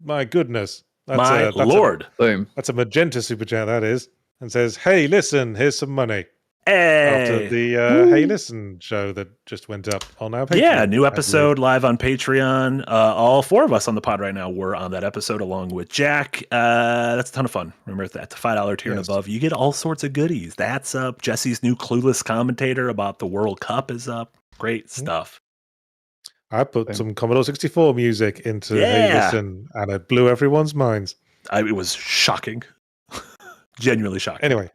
My goodness, that's Lord! Boom. That's a magenta super chat. That is. And says, "Hey, listen, here's some money." Hey! After the Hey Listen show that just went up on our Patreon. Yeah, new episode live on Patreon. All four of us on the pod right now were on that episode along with Jack. That's a ton of fun. Remember that, the $5 tier and above, you get all sorts of goodies. That's up. Jesse's new Clueless commentator about the World Cup is up. Great stuff. I put some Commodore 64 music into Hey Listen, and it blew everyone's minds. It was shocking. Genuinely shocking. Anyway,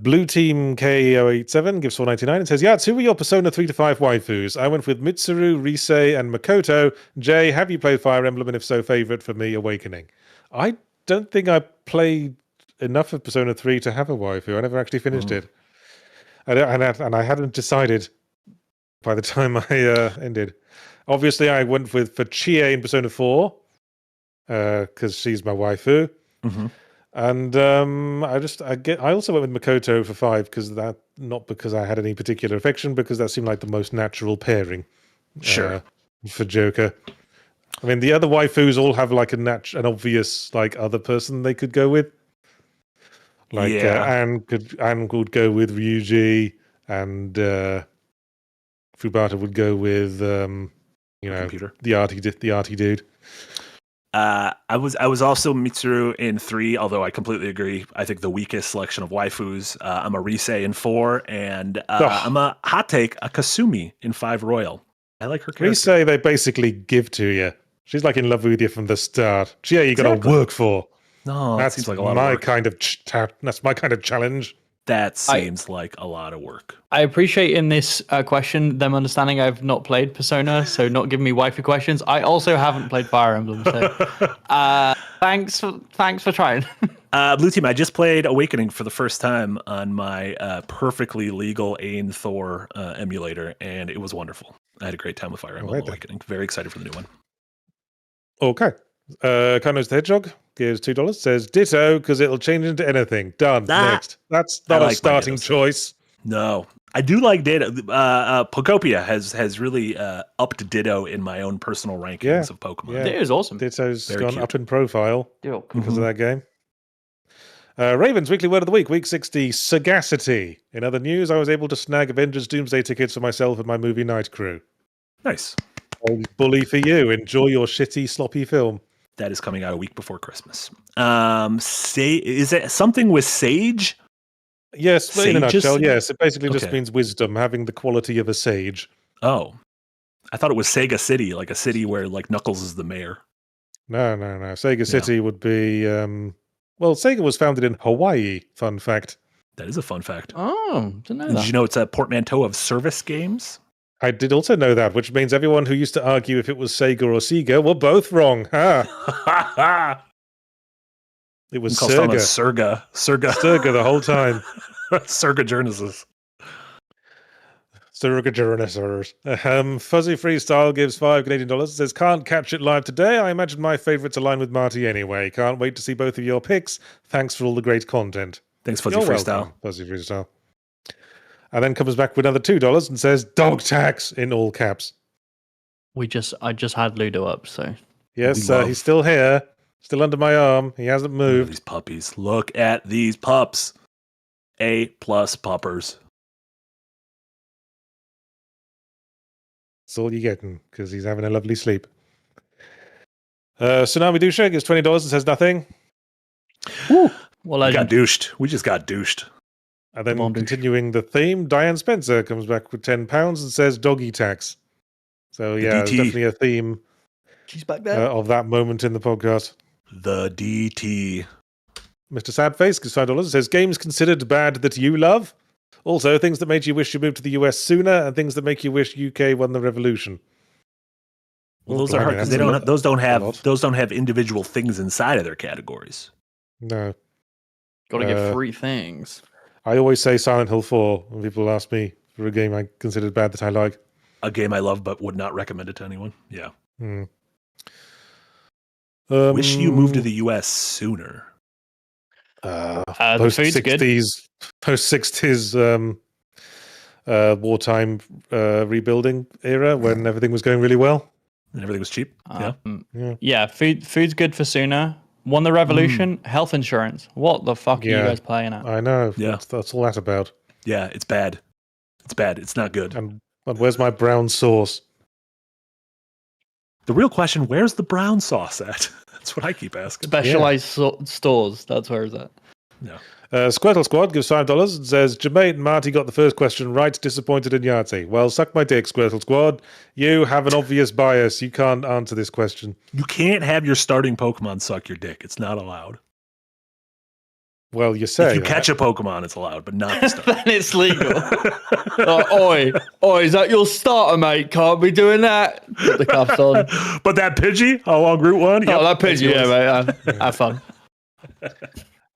Blue Team K087 gives $4.99 and says, "Yahtzee, who are your Persona 3 to 5 waifus? I went with Mitsuru, Rise, and Makoto. Jay, have you played Fire Emblem? And if so, favorite for me, Awakening." I don't think I played enough of Persona 3 to have a waifu. I never actually finished it. And I hadn't decided by the time I ended. Obviously, I went for Chie in Persona 4 because she's my waifu. And I also went with Makoto for 5 not because I had any particular affection, because that seemed like the most natural pairing. For Joker. I mean, the other waifus all have like an obvious like other person they could go with. Like Anne would go with Ryuji, and Fubata would go with Computer. the arty dude. I was also Mitsuru in 3, although I completely agree. I think the weakest selection of waifus. I'm a Risei in 4, and I'm a hot take, a Kasumi in 5 Royal. I like her character. Risei, they basically give to you. She's like in love with you from the start. You got to work for. No, that seems like a lot my of work. That's my kind of challenge. That seems like a lot of work. I appreciate in this question them understanding I've not played Persona, so not giving me waifu questions. I also haven't played Fire Emblem, so thanks for trying. Blue Team, I just played Awakening for the first time on my perfectly legal Ain Thor emulator, and it was wonderful. I had a great time with Fire Emblem Awakening. Very excited for the new one. Okay. Kano's the Hedgehog gives $2. Says ditto because it'll change into anything. Done. Next. That's not a starting choice. No, I do like Ditto. Pokopia has really upped Ditto in my own personal rankings of Pokemon. Yeah. Ditto's awesome. Ditto's Very gone cute. up in profile because of that game. Ravens Weekly Word of the Week, Week 60, Sagacity. In other news, I was able to snag Avengers Doomsday tickets for myself and my movie night crew. Nice. Old bully for you. Enjoy your shitty, sloppy film. That is coming out a week before Christmas. Is it something with sage? Yes, in a nutshell, yes. It basically just Okay. means wisdom, having the quality of a sage. Oh, I thought it was Sega City, like a city where like Knuckles is the mayor. No. Sega City would be... Sega was founded in Hawaii, fun fact. That is a fun fact. Oh, didn't know Did that. you know it's a portmanteau of service games? I did also know that, which means everyone who used to argue if it was Sega or Sega were both wrong. Ha! It was Serga. Serga the whole time. Serga Genesis. Serga Genesis. Fuzzy Freestyle gives $5 Canadian. Says, can't catch it live today. I imagine my favourites align with Marty anyway. Can't wait to see both of your picks. Thanks for all the great content. Thanks, Fuzzy You're Freestyle. welcome, Fuzzy Freestyle. And then comes back with another $2 and says, dog tax in all caps. I just had Ludo up, so Yes, he's still here. Still under my arm. He hasn't moved. These puppies. Look at these pups. A+ puppers. That's all you're getting, because he's having a lovely sleep. Tsunami Dusha gives $20 and says nothing. Woo! Well, We got douched. We just got douched. And then continuing the theme, Diane Spencer comes back with £10 and says doggy tax. So yeah, there's definitely a theme she's back there. of that moment in the podcast. The DT. Mr. Sadface gives $5 and says games considered bad that you love. Also, things that made you wish you moved to the US sooner, and things that make you wish UK won the revolution. Well, those are hard because those don't have individual things inside of their categories. No. Got to give 3 things. I always say Silent Hill 4 when people ask me for a game I considered bad that I like. A game I love but would not recommend it to anyone. Yeah. Wish you moved to the US sooner. The food's good. Post 60s wartime rebuilding era when everything was going really well. And everything was cheap. Yeah, food's good for sooner. Won the revolution. Health insurance. What the fuck are you guys playing at? I know. Yeah. That's all that about. Yeah, it's bad. It's bad. It's not good. And where's my brown sauce? The real question, where's the brown sauce at? That's what I keep asking. Specialized stores. That's where it's at. Yeah. Squirtle Squad gives $5 and says, JM8 and Marty got the first question right, disappointed in Yahtzee. Well, suck my dick, Squirtle Squad. You have an obvious bias. You can't answer this question. You can't have your starting Pokemon suck your dick. It's not allowed. Well, you say if you catch a Pokemon, it's allowed, but not the starter. Then it's legal. Oi, is that your starter, mate? Can't be doing that. Put the cuffs on. But that Pidgey along Route 1? Oh, that Pidgey, yeah, mate. Have fun.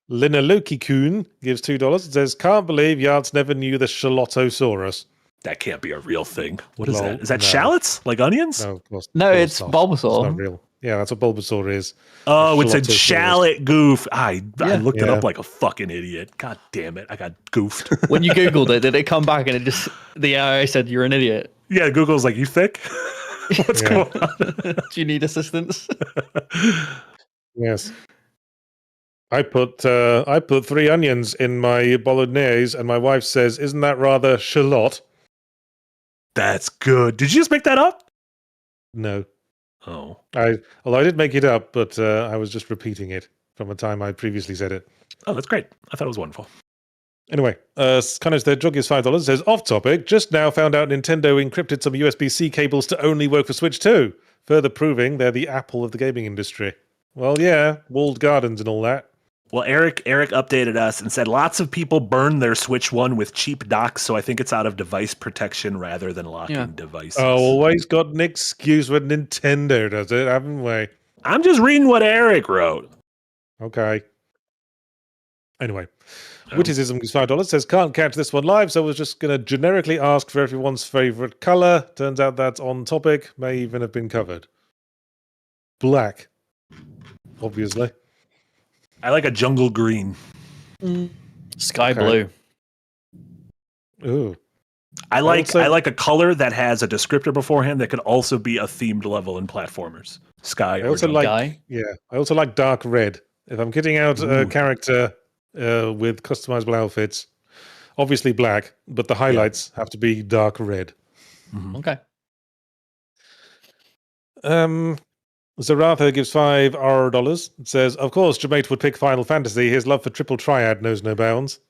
Lina Loki-kun gives $2 and says, can't believe Yards never knew the Shalottosaurus. That can't be a real thing. What is that? Is that shallots? Like onions? No, of course, no, it's Bulbasaur. It's not real. Yeah, that's what Bulbasaur is. Oh, it's a shallot goof. I looked it Yeah. up like a fucking idiot. God damn it. I got goofed. When you Googled it, did it come back and the AI said you're an idiot? Yeah, Google's like, you thick? What's Yeah. going on? Do you need assistance? Yes. I put 3 onions in my bolognese, and my wife says, "Isn't that rather shallot?" That's good. Did you just make that up? No, Oh. although I did make it up, but I was just repeating it from a time I previously said it. Oh, that's great. I thought it was wonderful. Anyway, Connors, their jug is $5. Says, off topic, just now found out Nintendo encrypted some USB-C cables to only work for Switch 2, further proving they're the Apple of the gaming industry. Well, yeah, walled gardens and all that. Well, Eric updated us and said lots of people burn their Switch 1 with cheap docks, so I think it's out of device protection rather than locking devices. Oh, always got an excuse when Nintendo does it, haven't we? I'm just reading what Eric wrote. Okay. Anyway, Witticism is $5. Says, can't catch this one live, so I was just going to generically ask for everyone's favorite color. Turns out that's on topic. May even have been covered. Black. Obviously. I like a jungle green. Sky blue. Ooh. I like a color that has a descriptor beforehand that could also be a themed level in platformers. Sky. I also like I also like dark red. If I'm kitting out a character with customizable outfits, obviously black, but the highlights have to be dark red. Mm-hmm. Okay. Zaratha gives $5. It says, of course, JM8 would pick Final Fantasy. His love for Triple Triad knows no bounds.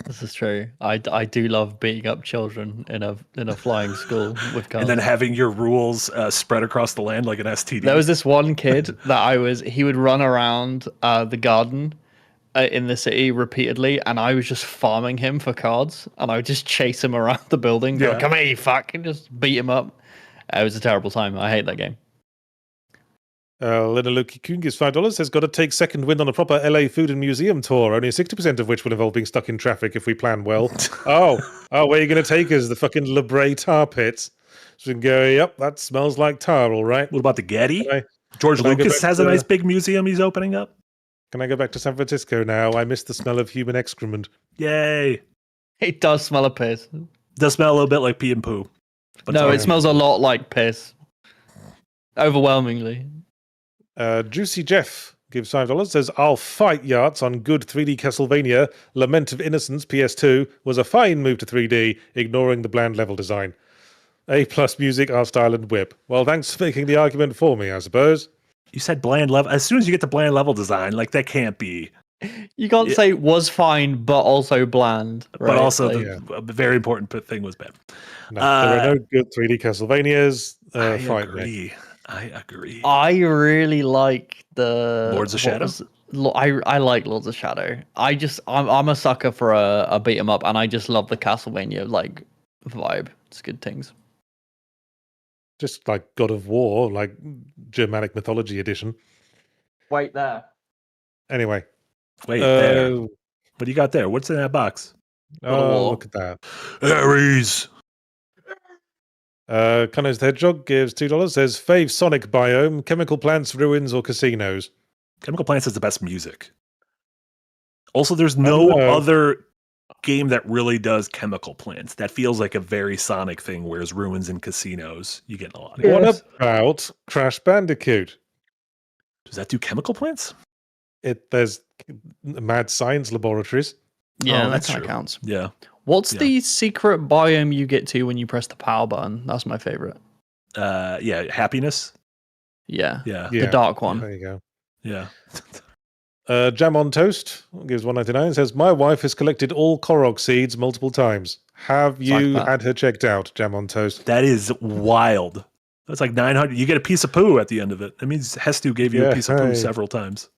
This is true. I do love beating up children in a flying school with cards. And then having your rules spread across the land like an STD. There was this one kid that he would run around the garden in the city repeatedly, and I was just farming him for cards, and I would just chase him around the building, go, come here, you fuck, and just beat him up. It was a terrible time. I hate that game. Little Luke Kuhn gives $5. Says, got to take second wind on a proper LA food and museum tour, only 60% of which will involve being stuck in traffic if we plan well. where are you going to take us? The fucking La Brea tar pits. So we can go, yep, that smells like tar, all right. What about the Getty? George Lucas has a nice big museum he's opening up. Can I go back to San Francisco now? I miss the smell of human excrement. Yay. It does smell of piss. It does smell a little bit like pee and poo. But no, it smells a lot like piss. Overwhelmingly. Juicy Jeff gives $5. Says, I'll fight Yahtzee on good 3D Castlevania. Lament of Innocence PS2 was a fine move to 3D, ignoring the bland level design. A+ music, art style, and whip. Well, thanks for making the argument for me, I suppose. You said bland level. As soon as you get to bland level design, like that can't be. You can't say was fine, but also bland. Right? But also the very important thing was bad. No, there are no good 3D Castlevanias. I agree. I agree. I really like the Lords of Shadow. I like Lords of Shadow. I'm a sucker for a beat 'em up, and I just love the Castlevania like vibe. It's good things. Just like God of War, like Germanic mythology edition. Wait there. Anyway. Wait there. What do you got there? What's in that box? Oh, look at that. Ares. Connor's the Hedgehog gives $2. Says, fave Sonic biome, chemical plants, ruins, or casinos? Chemical plants is the best music. Also, there's no other game that really does chemical plants. That feels like a very Sonic thing, whereas ruins and casinos, you get a lot of What games. about Crash Bandicoot? Does that do chemical plants? There's mad science laboratories. Yeah, that's that true. counts. Yeah. What's the secret biome you get to when you press the power button? That's my favorite. Happiness. Yeah. Yeah. The dark one. There you go. Yeah. Jam on Toast gives $1.99. Says, my wife has collected all Korok seeds multiple times. Have you had her checked out, Jam on Toast? That is wild. That's like 900. You get a piece of poo at the end of it. That means Hestu gave you a piece of poo several times.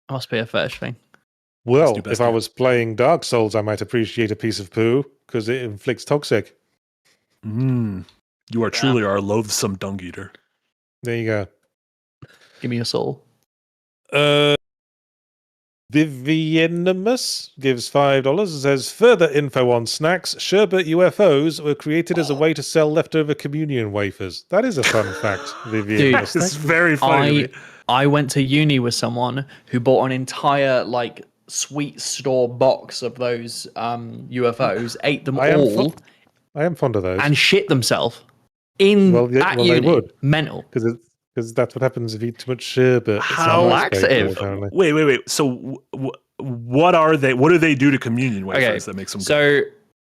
Must be a fetish thing. Well, if I was playing Dark Souls, I might appreciate a piece of poo because it inflicts toxic. You are truly our loathsome dung eater. There you go. Give me a soul. Vivianimus gives $5 and says, further info on snacks. Sherbet UFOs were created as a way to sell leftover communion wafers. That is a fun fact, Vivianimus. It's very funny. I went to uni with someone who bought an entire sweet store box of those UFOs, ate them all. I am fond of those. And shit themselves. at they uni. would. Mental. Because that's what happens if you eat too much sherbet. How laxative. Apparently. Wait. So what are they? What do they do to communion wafers that makes them good? So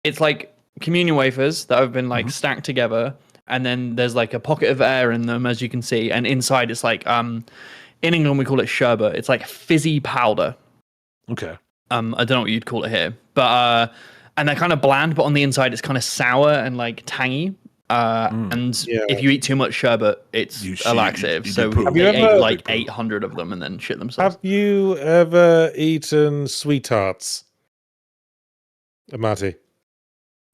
it's like communion wafers that have been like stacked together, and then there's like a pocket of air in them, as you can see, and inside it's like in England we call it sherbet. It's like fizzy powder. Okay. I don't know what you'd call it here, but and they're kind of bland, but on the inside it's kind of sour and like tangy. If you eat too much sherbet, it's a laxative. So they ate like 800 of them and then shit themselves. Have you ever eaten sweethearts, Marty?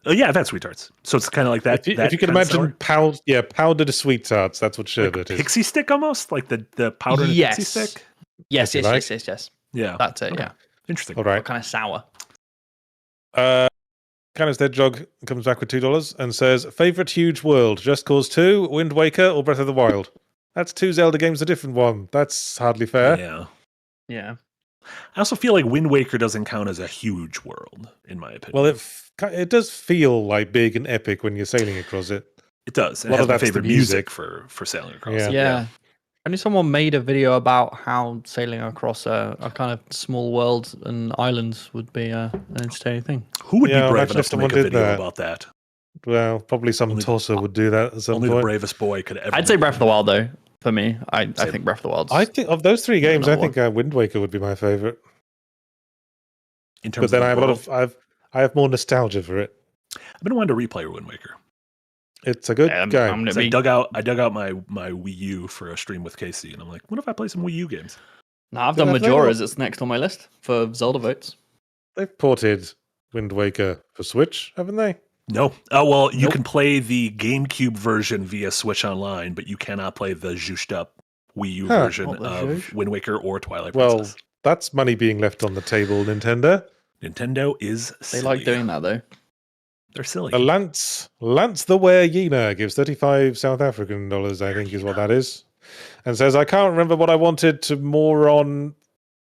Oh yeah, I've had sweet tarts. So it's kind of like that. If you can imagine powdered sweethearts, that's what sherbet is. Pixie stick almost, like the powdered pixie stick. Yes. Yeah, that's it. Okay. Yeah, interesting. All right, kind of sour. Canis Dead Jog comes back with $2 and says, favorite huge world, Just Cause 2, Wind Waker, or Breath of the Wild? That's 2 Zelda games, a different one. That's hardly fair. Yeah. I also feel like Wind Waker doesn't count as a huge world, in my opinion. Well, it does feel like big and epic when you're sailing across it. It does. A lot of my that's favorite the music for sailing across it. Yeah. I knew someone made a video about how sailing across a kind of small world and islands would be an entertaining thing. Who would be brave enough to make a video about that? Well, probably some tosser would do that at some only point. The bravest boy could ever. I'd say Breath of the Wild, though. For me, I think Breath of the Wild. I think of those 3 games, I think Wind Waker would be my favorite. In terms, but then I have more nostalgia for it. I've been wanting to replay Wind Waker. It's a good game. I dug out my Wii U for a stream with Casey, and I'm like, what if I play some Wii U games? No, I've done Majora's. It's next on my list for Zelda votes. They've ported Wind Waker for Switch, haven't they? No. Oh well, you can play the GameCube version via Switch Online, but you cannot play the zhushed up Wii U version of Wind Waker or Twilight Princess. Well, that's money being left on the table, Nintendo. Nintendo is silly. They like doing that, though. They're silly. Lance the Hyena gives 35 South African dollars, I think is what that is, and says, I can't remember what I wanted to Moran.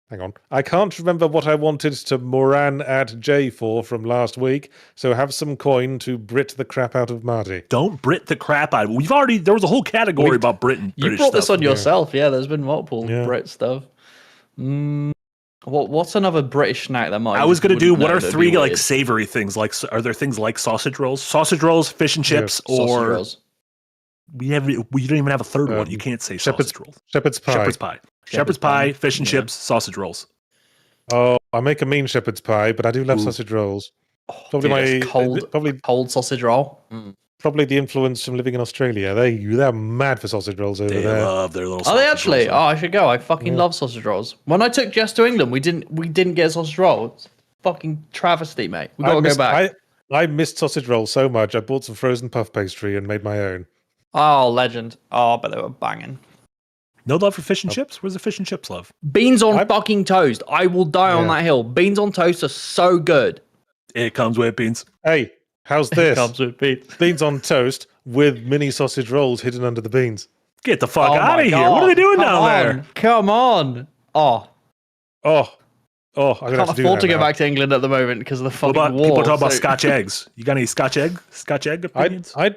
Hang on. I can't remember what I wanted to Moran at J for from last week, so have some coin to Brit the crap out of Marty. Don't Brit the crap out of it. There was a whole category about Britain. You brought this on yourself. Yeah, there's been multiple Brit stuff. What's another British snack that might? I was going to do. What are 3 like savory things? Like, are there things like sausage rolls, fish and chips, or rolls. We don't even have a third one. You can't say sausage rolls. Shepherd's pie. Shepherd's pie, fish and chips, sausage rolls. Oh, I make a mean shepherd's pie, but I do love sausage rolls. Probably cold sausage roll. Probably the influence from living in Australia. They're mad for sausage rolls over there. They love their little. Are they actually? Oh, I should go. I fucking love sausage rolls. When I took Jess to England, we didn't get a sausage roll. It's fucking travesty, mate. We gotta go back. I missed sausage rolls so much. I bought some frozen puff pastry and made my own. Oh, legend. Oh, but they were banging. No love for fish and chips? Where's the fish and chips love? Beans on fucking toast. I will die on that hill. Beans on toast are so good. It comes with beans. Hey, how's this? It comes with beans. Beans on toast with mini sausage rolls hidden under the beans. Get the fuck out of here. What are they doing down there? Come on. I can't afford to go back to England at the moment because of the fucking war. People talk about Scotch eggs. You got any Scotch egg opinions? I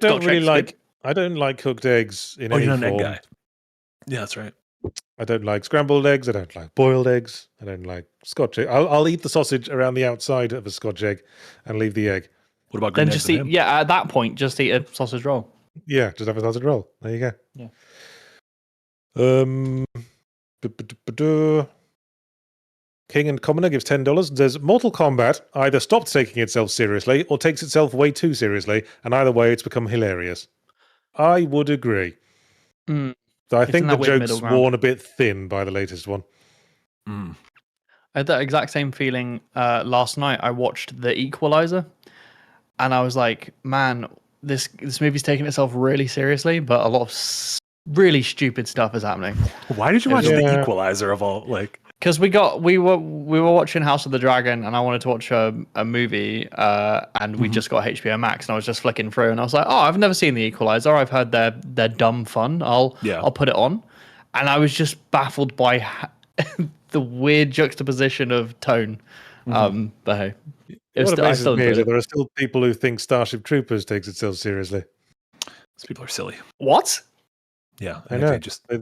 don't like cooked eggs in any form. You're not an egg guy. Yeah, that's right. I don't like scrambled eggs. I don't like boiled eggs. I don't like Scotch egg. I'll eat the sausage around the outside of a Scotch egg and leave the egg. What about then just eat? Yeah, at that point, just eat a sausage roll. Yeah, just have a sausage roll. There you go. King and Commoner gives $10 and says Mortal Kombat either stopped taking itself seriously or takes itself way too seriously, and either way, it's become hilarious. I would agree. I think the joke's worn a bit thin by the latest one. I had that exact same feeling last night. I watched The Equalizer, and I was like, man, this movie's taking itself really seriously, but a lot of really stupid stuff is happening. Why did you watch The Equalizer of all, like? Because we were watching House of the Dragon, and I wanted to watch a movie, and we just got HBO Max, and I was just flicking through, and I was like, oh, I've never seen The Equalizer. I've heard they're dumb fun. I'll put it on, and I was just baffled by the weird juxtaposition of tone. But hey, there are still people who think Starship Troopers takes itself seriously. These people are silly. What? Yeah, I know.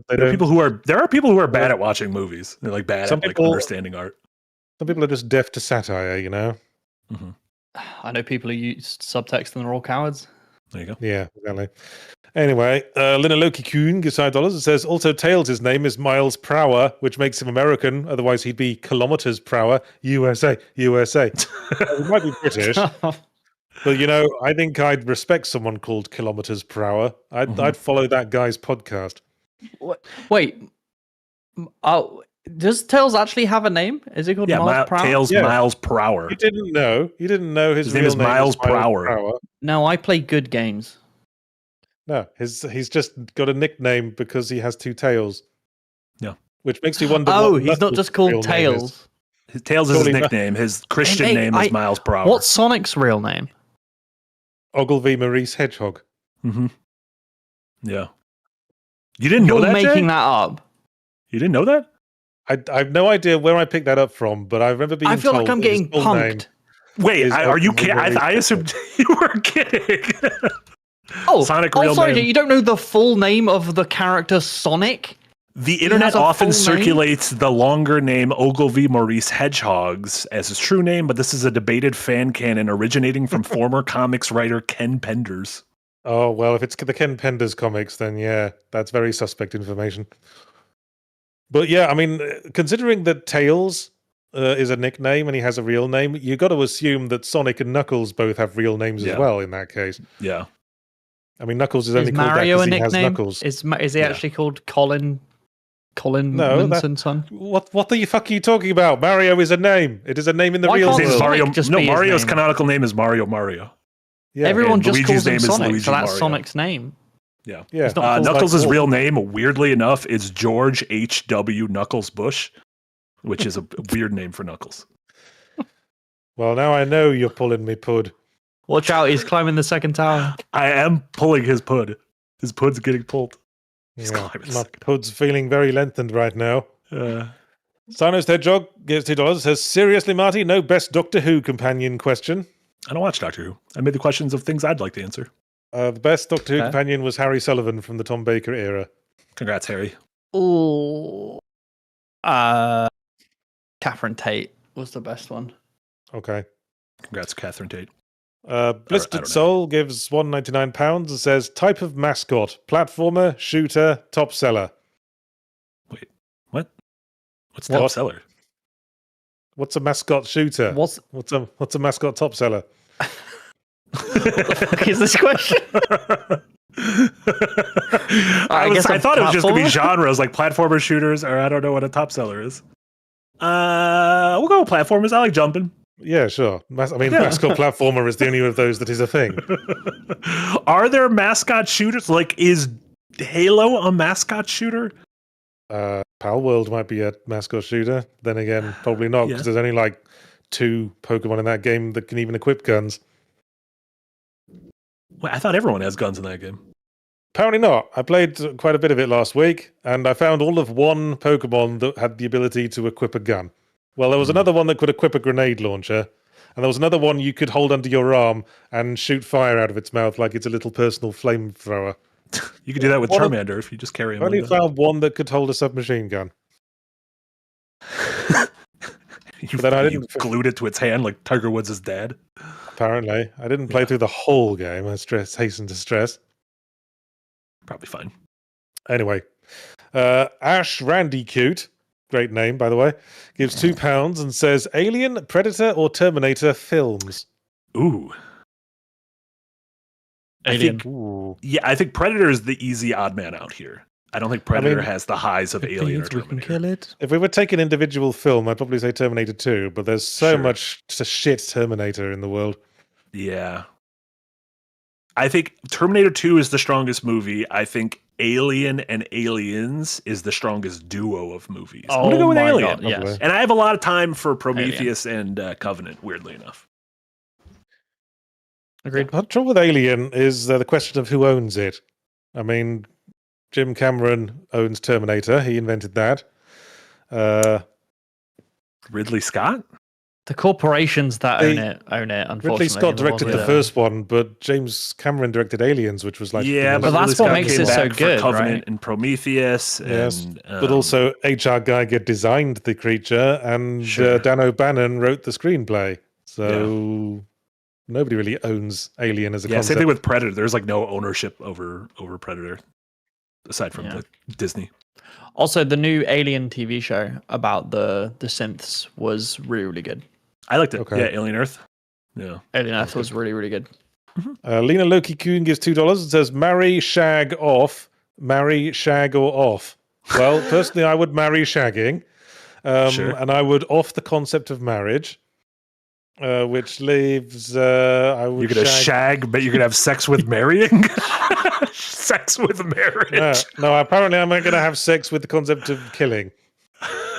There are people who are bad at watching movies. They're like bad at like understanding art. Some people are just deaf to satire, you know. Mm-hmm. I know people who use subtext and they're all cowards. There you go. Yeah, exactly. Anyway, Lina Loki Kuhn gives $5. It says, also Tails' name is Miles Prower, which makes him American. Otherwise, he'd be kilometers per hour. USA. He might be British. But, you know, I think I'd respect someone called kilometers per hour. I'd follow that guy's podcast. Wait. Oh, does Tails actually have a name? Is he called Miles Prower? Tails Miles per hour. You didn't know. You didn't know his real name is Miles Prower. No, I play good games. No, he's just got a nickname because he has two tails. Yeah. Which makes me wonder. Oh, he's not just called Tails. Tails is his nickname. His Christian name is Miles per hour. What's Sonic's real name? Ogilvy Maurice Hedgehog. Mm-hmm. Yeah. You didn't know that, You're making Jay? that up. You didn't know that? I have no idea where I picked that up from, but I remember being told. I feel like I'm getting punked. Wait, are you kidding? I assumed you were kidding. Sonic real sorry, name. You don't know the full name of the character Sonic? The internet often circulates the longer name Ogilvy Maurice Hedgehogs as his true name, but this is a debated fan canon originating from former comics writer Ken Penders. Oh, well, if it's the Ken Penders comics, then yeah, that's very suspect information. But yeah, I mean, considering that Tails is a nickname and he has a real name, you got to assume that Sonic and Knuckles both have real names as well in that case. Yeah. I mean, Knuckles is only called Mario that a because he has nickname? Knuckles. Is he actually called Colin Winson's son? What the fuck are you talking about? Mario is a name. It is a name in the real world. Mario's canonical name is Mario. Yeah. Everyone just Luigi's calls him name is Sonic, Luigi so that's Mario. Sonic's name. Yeah. Knuckles' real name, weirdly enough, is George H.W. Knuckles Bush, which is a weird name for Knuckles. Well, now I know you're pulling me pud. Watch out, he's climbing the second tower. I am pulling his pud. His pud's getting pulled. My pud's feeling very lengthened right now. Sinos Hedgehog gets $2. Says, seriously, Marty, no best Doctor Who companion question. I don't watch Doctor Who. I made the questions of things I'd like to answer. The best Doctor Who companion was Harry Sullivan from the Tom Baker era. Congrats, Harry. Ooh. Catherine Tate was the best one. Okay. Congrats, Catherine Tate. Blistered Soul gives £199 and says, type of mascot, platformer, shooter, top seller. Wait, what? What's top seller? What's a mascot shooter? What's a mascot top seller? What the fuck is this question? I thought it was just going to be genres like platformer shooters, or I don't know what a top seller is. We'll go with platformers. I like jumping. Yeah, sure. Mascot platformer is the only one of those that is a thing. Are there mascot shooters? Like, is Halo a mascot shooter? Pal World might be a mascot shooter. Then again, probably not, because there's only like 2 Pokemon in that game that can even equip guns. Wait, I thought everyone has guns in that game. Apparently not. I played quite a bit of it last week, and I found all of one Pokemon that had the ability to equip a gun. Well, there was another one that could equip a grenade launcher, and there was another one you could hold under your arm and shoot fire out of its mouth like it's a little personal flamethrower. You could do that with Charmander if you just carry him. I only found one that could hold a submachine gun. you glued it to its hand like Tiger Woods' dad. Apparently. I didn't play through the whole game. I hasten to stress. Probably fine. Anyway, Ash Randy Cute, great name by the way, gives £2 and says, Alien, Predator, or Terminator films? Ooh. Alien. I think Predator is the easy odd man out here. I don't think Predator has the highs of Alien or Terminator. We can kill it. If we were taking individual film, I'd probably say Terminator 2, but there's so much shit Terminator in the world. Yeah. I think Terminator 2 is the strongest movie. I think Alien and Aliens is the strongest duo of movies. I'm going to go with Alien. God, yes. And I have a lot of time for Prometheus and Covenant, weirdly enough. Agreed. The trouble with Alien is the question of who owns it. I mean, Jim Cameron owns Terminator. He invented that. Ridley Scott? The corporations that own it. Unfortunately, Ridley Scott directed the first one, but James Cameron directed Aliens, which was like but that's what makes it so good, Covenant right? and Prometheus, and but also H.R. Geiger designed the creature, and Dan O'Bannon wrote the screenplay. So nobody really owns Alien as a concept. Same thing with Predator. There's like no ownership over Predator, aside from Disney. Also, the new Alien TV show about the synths was really, really good. I liked it. Okay. Yeah, Alien Earth. Yeah, Alien Earth was really, really good. Lena Loki Kuhn gives $2 and says, marry, shag, off. Marry, shag, or off. Well, personally, I would marry shagging. And I would off the concept of marriage. Which leaves I would. You're gonna shag, but you're gonna have sex with marrying. Sex with marriage. No, apparently I'm gonna have sex with the concept of killing.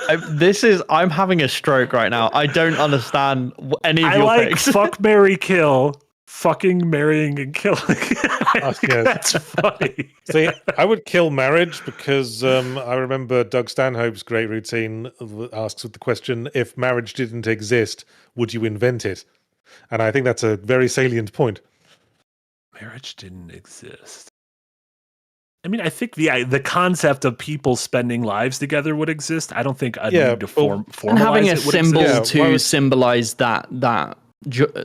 I'm having a stroke right now. I don't understand any of your picks. Fuck, marry, kill. Fucking, marrying, and killing. That's funny. See, I would kill marriage because I remember Doug Stanhope's great routine asks the question, if marriage didn't exist, would you invent it? And I think that's a very salient point. Marriage didn't exist. I mean, I think the concept of people spending lives together would exist. I don't think I'd need to formalize and having a it symbol to symbolize that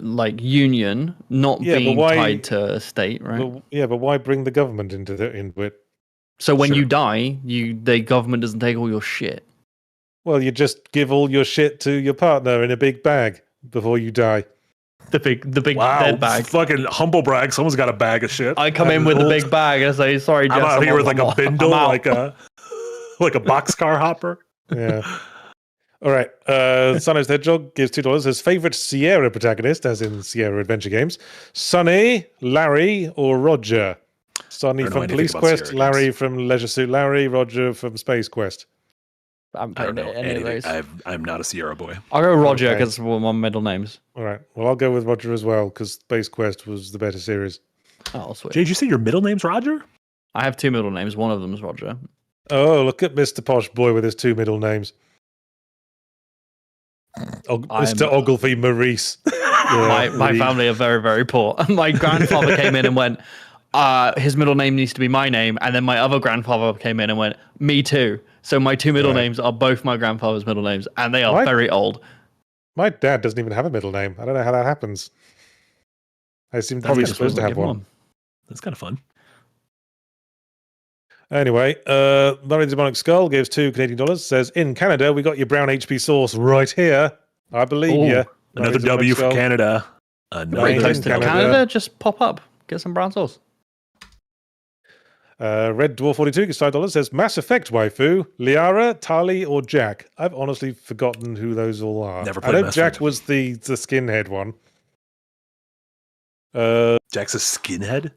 like union, not being tied to a state, right? But why bring the government into it? So when you die, the government doesn't take all your shit. Well, you just give all your shit to your partner in a big bag before you die. The big dead bag. Fucking humble brag. Someone's got a bag of shit. I come in with a big bag and I say, sorry, Jess, I'm out here with like a bindle, like a boxcar hopper. Yeah. All right. Sunny's Hedgehog gives $2. His favorite Sierra protagonist, as in Sierra Adventure Games. Sonny, Larry, or Roger? Sonny from Police Quest, Sierra Larry games. from Leisure Suit Larry, Roger from Space Quest. I don't know any of those. I'm not a Sierra boy. I'll go Roger because it's one of my middle names. All right. Well, I'll go with Roger as well because Space Quest was the better series. Oh, sweet. Jay, did you say your middle name's Roger? I have two middle names. One of them is Roger. Oh, look at Mr. Posh Boy with his two middle names. Mr. Ogilvy Maurice. My family are very, very poor. My grandfather came in and went, his middle name needs to be my name. And then my other grandfather came in and went, me too. So my two middle names are both my grandfather's middle names, and they are very old. My dad doesn't even have a middle name. I don't know how that happens. I assume probably supposed to have one. That's kind of fun. Anyway, Murray the Demonic Skull gives $2 Canadian, says, in Canada, we got your brown HP sauce right here. I believe you. Another W for Canada. Very close to Canada, just pop up. Get some brown sauce. Red Dwarf 42 gets $5, says, Mass Effect waifu, Liara, Tali, or Jack? I've honestly forgotten who those all are. Never played I know Jack was the skinhead one. Jack's a skinhead?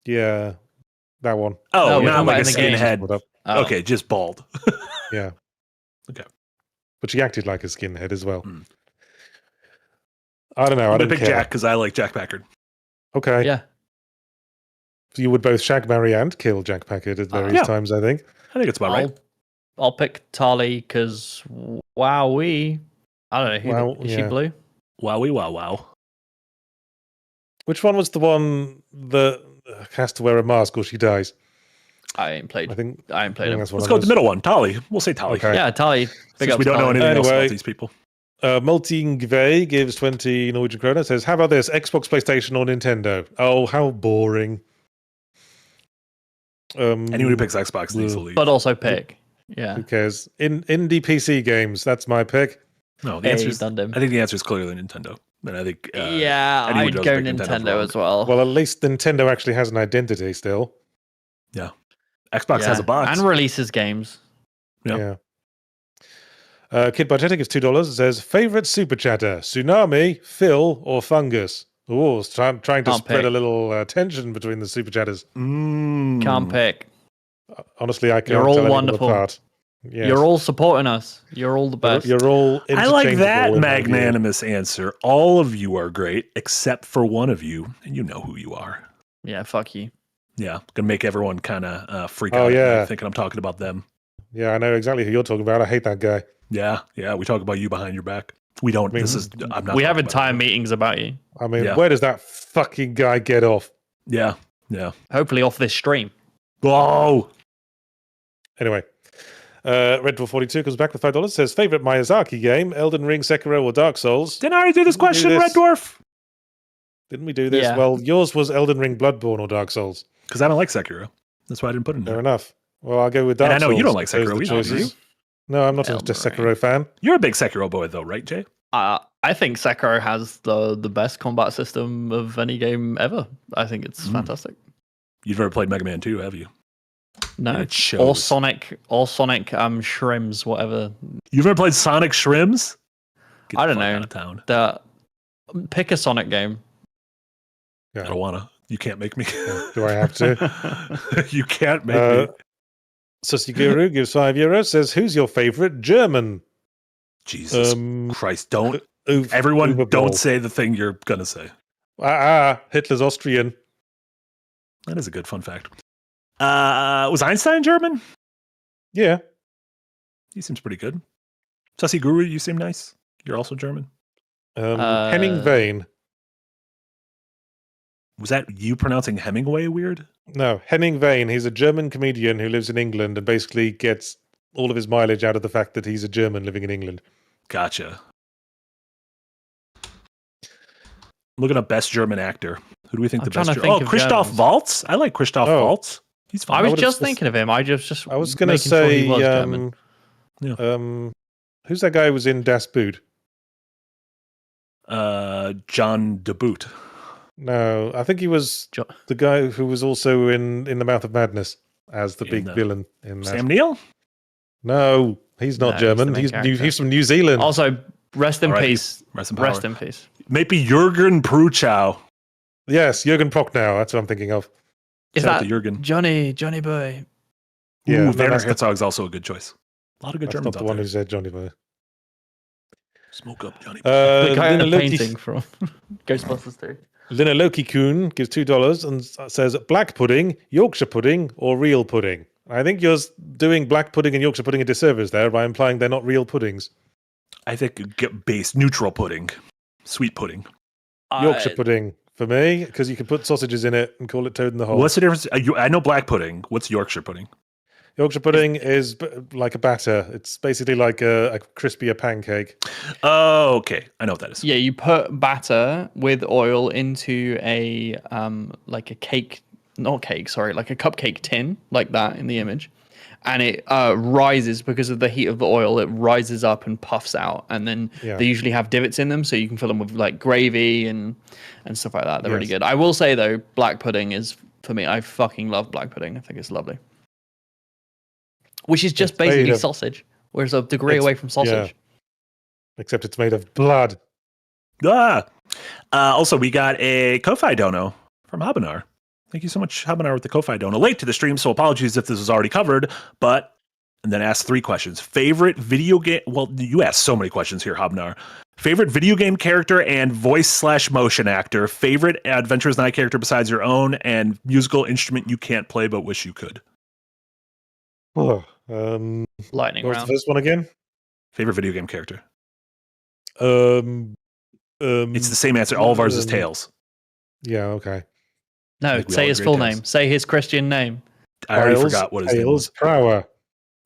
Yeah, that one. Oh, not like a skinhead. Okay, just bald. Yeah. Okay. But she acted like a skinhead as well. I don't know. I'm going to pick Jack because I like Jack Packard. Okay. Yeah. So you would both shag, marry, and kill Jack Packard at various times, I think. I think it's about right. I'll pick Tali because wowee. I don't know. Is she blue? Wowee, wow. Which one was the one that has to wear a mask or she dies? I ain't played. I ain't played him. Let's go with the middle one. Tali. We'll say Tali. Okay. Yeah, Tali. Since we don't know anything else about these people. Multingve gives 20 Norwegian krona, says, how about this? Xbox, PlayStation, or Nintendo? Oh, how boring. Anyone who picks Xbox needs to leave. But also pick. Yeah. Who cares? Indie PC games, that's my pick. No, the answer is, I think the answer is clearly Nintendo. And I think I'd go Nintendo as well. Well, at least Nintendo actually has an identity still. Yeah. Xbox has a box. And releases games. Yeah. Kid Budgetic is $2. It says, favorite super chatter, Tsunami, Phil, or Fungus? Oh, it's trying to spread a little tension between the super chatters. Can't pick. Honestly, I can't You're all tell wonderful. apart. Yes. You're all supporting us. You're all the best. You're all I like that magnanimous answer. All of you are great, except for one of you, and you know who you are. Yeah, fuck you. Yeah, gonna make everyone kind of freak out. Thinking I'm talking about them. Yeah, I know exactly who you're talking about. I hate that guy. Yeah, we talk about you behind your back. We don't. I mean, I'm not. We have talking about entire it. meetings about you. I mean, Yeah. where does that fucking guy get off? Yeah. Hopefully off this stream. Whoa. Anyway, Red42 comes back with $5. Says favorite Miyazaki game: Elden Ring, Sekiro, or Dark Souls. Didn't I already do this question, this? Red Dwarf? Didn't we do this? Yeah. Well, yours was Elden Ring, Bloodborne, or Dark Souls. Because I don't like Sekiro. That's why I didn't put it in Fair there. enough. Well, I'll go with Dark And I know Souls. you don't like Those are Sekiro the either, do choices. you? No, I'm not a Elden Sekiro fan. You're a big Sekiro boy, though, right, Jay? I think Sekiro has the best combat system of any game ever. I think it's fantastic. You've never played Mega Man 2, have you? No, And it shows. or Sonic, Shrimps, whatever. You've never played Sonic Shrimps? Get I the don't fuck know. Out of town. Pick a Sonic game. Yeah. I don't wanna. You can't make me. Do I have to? You can't make me. Susiguru gives €5. Says, who's your favorite German? Jesus Christ! Don't Uwe everyone Boll. don't say the thing you're gonna say. Hitler's Austrian. That is a good fun fact. Was Einstein German? Yeah. He seems pretty good. Sussy Guru, you seem nice. You're also German. Henning Vane. Was that you pronouncing Hemingway weird? No, Henning Vane. He's a German comedian who lives in England and basically gets all of his mileage out of the fact that he's a German living in England. Gotcha. Looking up best German actor. Who do we think I'm the trying best? to think of Christoph Germans. Waltz. I like Christoph Waltz. He's fine. I was just thinking of him. I was going to say, he was German. who's that guy who was in Das Boot? John DeBoot. No, I think he was the guy who was also in The Mouth of Madness as the big villain in that. Sam Neill? No, he's not German. He's from New Zealand. Also, rest in peace. Rest in power. Rest in peace. Maybe Jürgen Pruchow. Yes, Jürgen Prochnow. That's what I'm thinking of. Is Shout out that to Jürgen? Johnny Boy? Yeah, Ooh, Werner Herzog's also a good choice. A lot of good that's Germans not the out one there. who said Johnny Boy. Smoke up, Johnny. The guy in the Lina painting from Ghostbusters 2. Lina Loki Kuhn gives $2 and says black pudding, Yorkshire pudding, or real pudding. I think you're doing black pudding and Yorkshire pudding a disservice there by implying they're not real puddings. I think base neutral pudding, sweet pudding. Yorkshire pudding for me, because you can put sausages in it and call it toad in the hole. What's the difference? I know black pudding. What's Yorkshire pudding? Yorkshire pudding is like a batter. It's basically like a crispier pancake. Oh, okay. I know what that is. Yeah, you put batter with oil into a like a cake, not cake, sorry, like a cupcake tin, like that in the image. And it rises because of the heat of the oil. It rises up and puffs out, and then they usually have divots in them, so you can fill them with like gravy and stuff like that. They're really good. I will say though, black pudding is for me. I fucking love black pudding. I think it's lovely. Which is just basically sausage. Whereas a degree away from sausage. Yeah. Except it's made of blood. Also, we got a Ko-Fi dono from Habanar. Thank you so much, Habanar, with the Ko-Fi dono. Late to the stream, so apologies if this was already covered. And then asked 3 questions. Favorite video game... Well, you asked so many questions here, Habanar. Favorite video game character and voice/motion actor. Favorite Adventures Night character besides your own. And musical instrument you can't play but wish you could. Lightning what was round. the first one again? Favorite video game character. It's the same answer. All of ours is Tails. Yeah, okay. No, say his full name. Say his Christian name. I already forgot what his name was. Prower.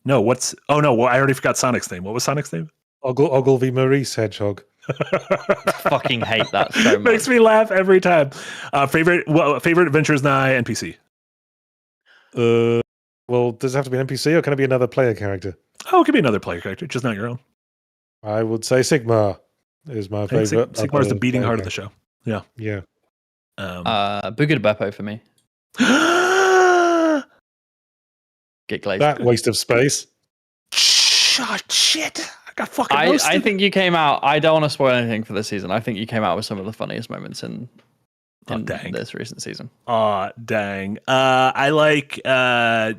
No, I already forgot Sonic's name. What was Sonic's name? Ogilvy Maurice Hedgehog. Fucking hate that so much. Makes me laugh every time. Favorite Adventures Night NPC? Well, does it have to be an NPC or can it be another player character? Oh, it could be another player character, just not your own. I would say Sigmar is my favorite. Sigmar's the beating heart of the show. Yeah. Yeah. Booga Beppo for me. Get glazed. That waste of space. Shit. I got fucking roasted. I think you came out. I don't want to spoil anything for this season. I think you came out with some of the funniest moments in this recent season. Dang. I like I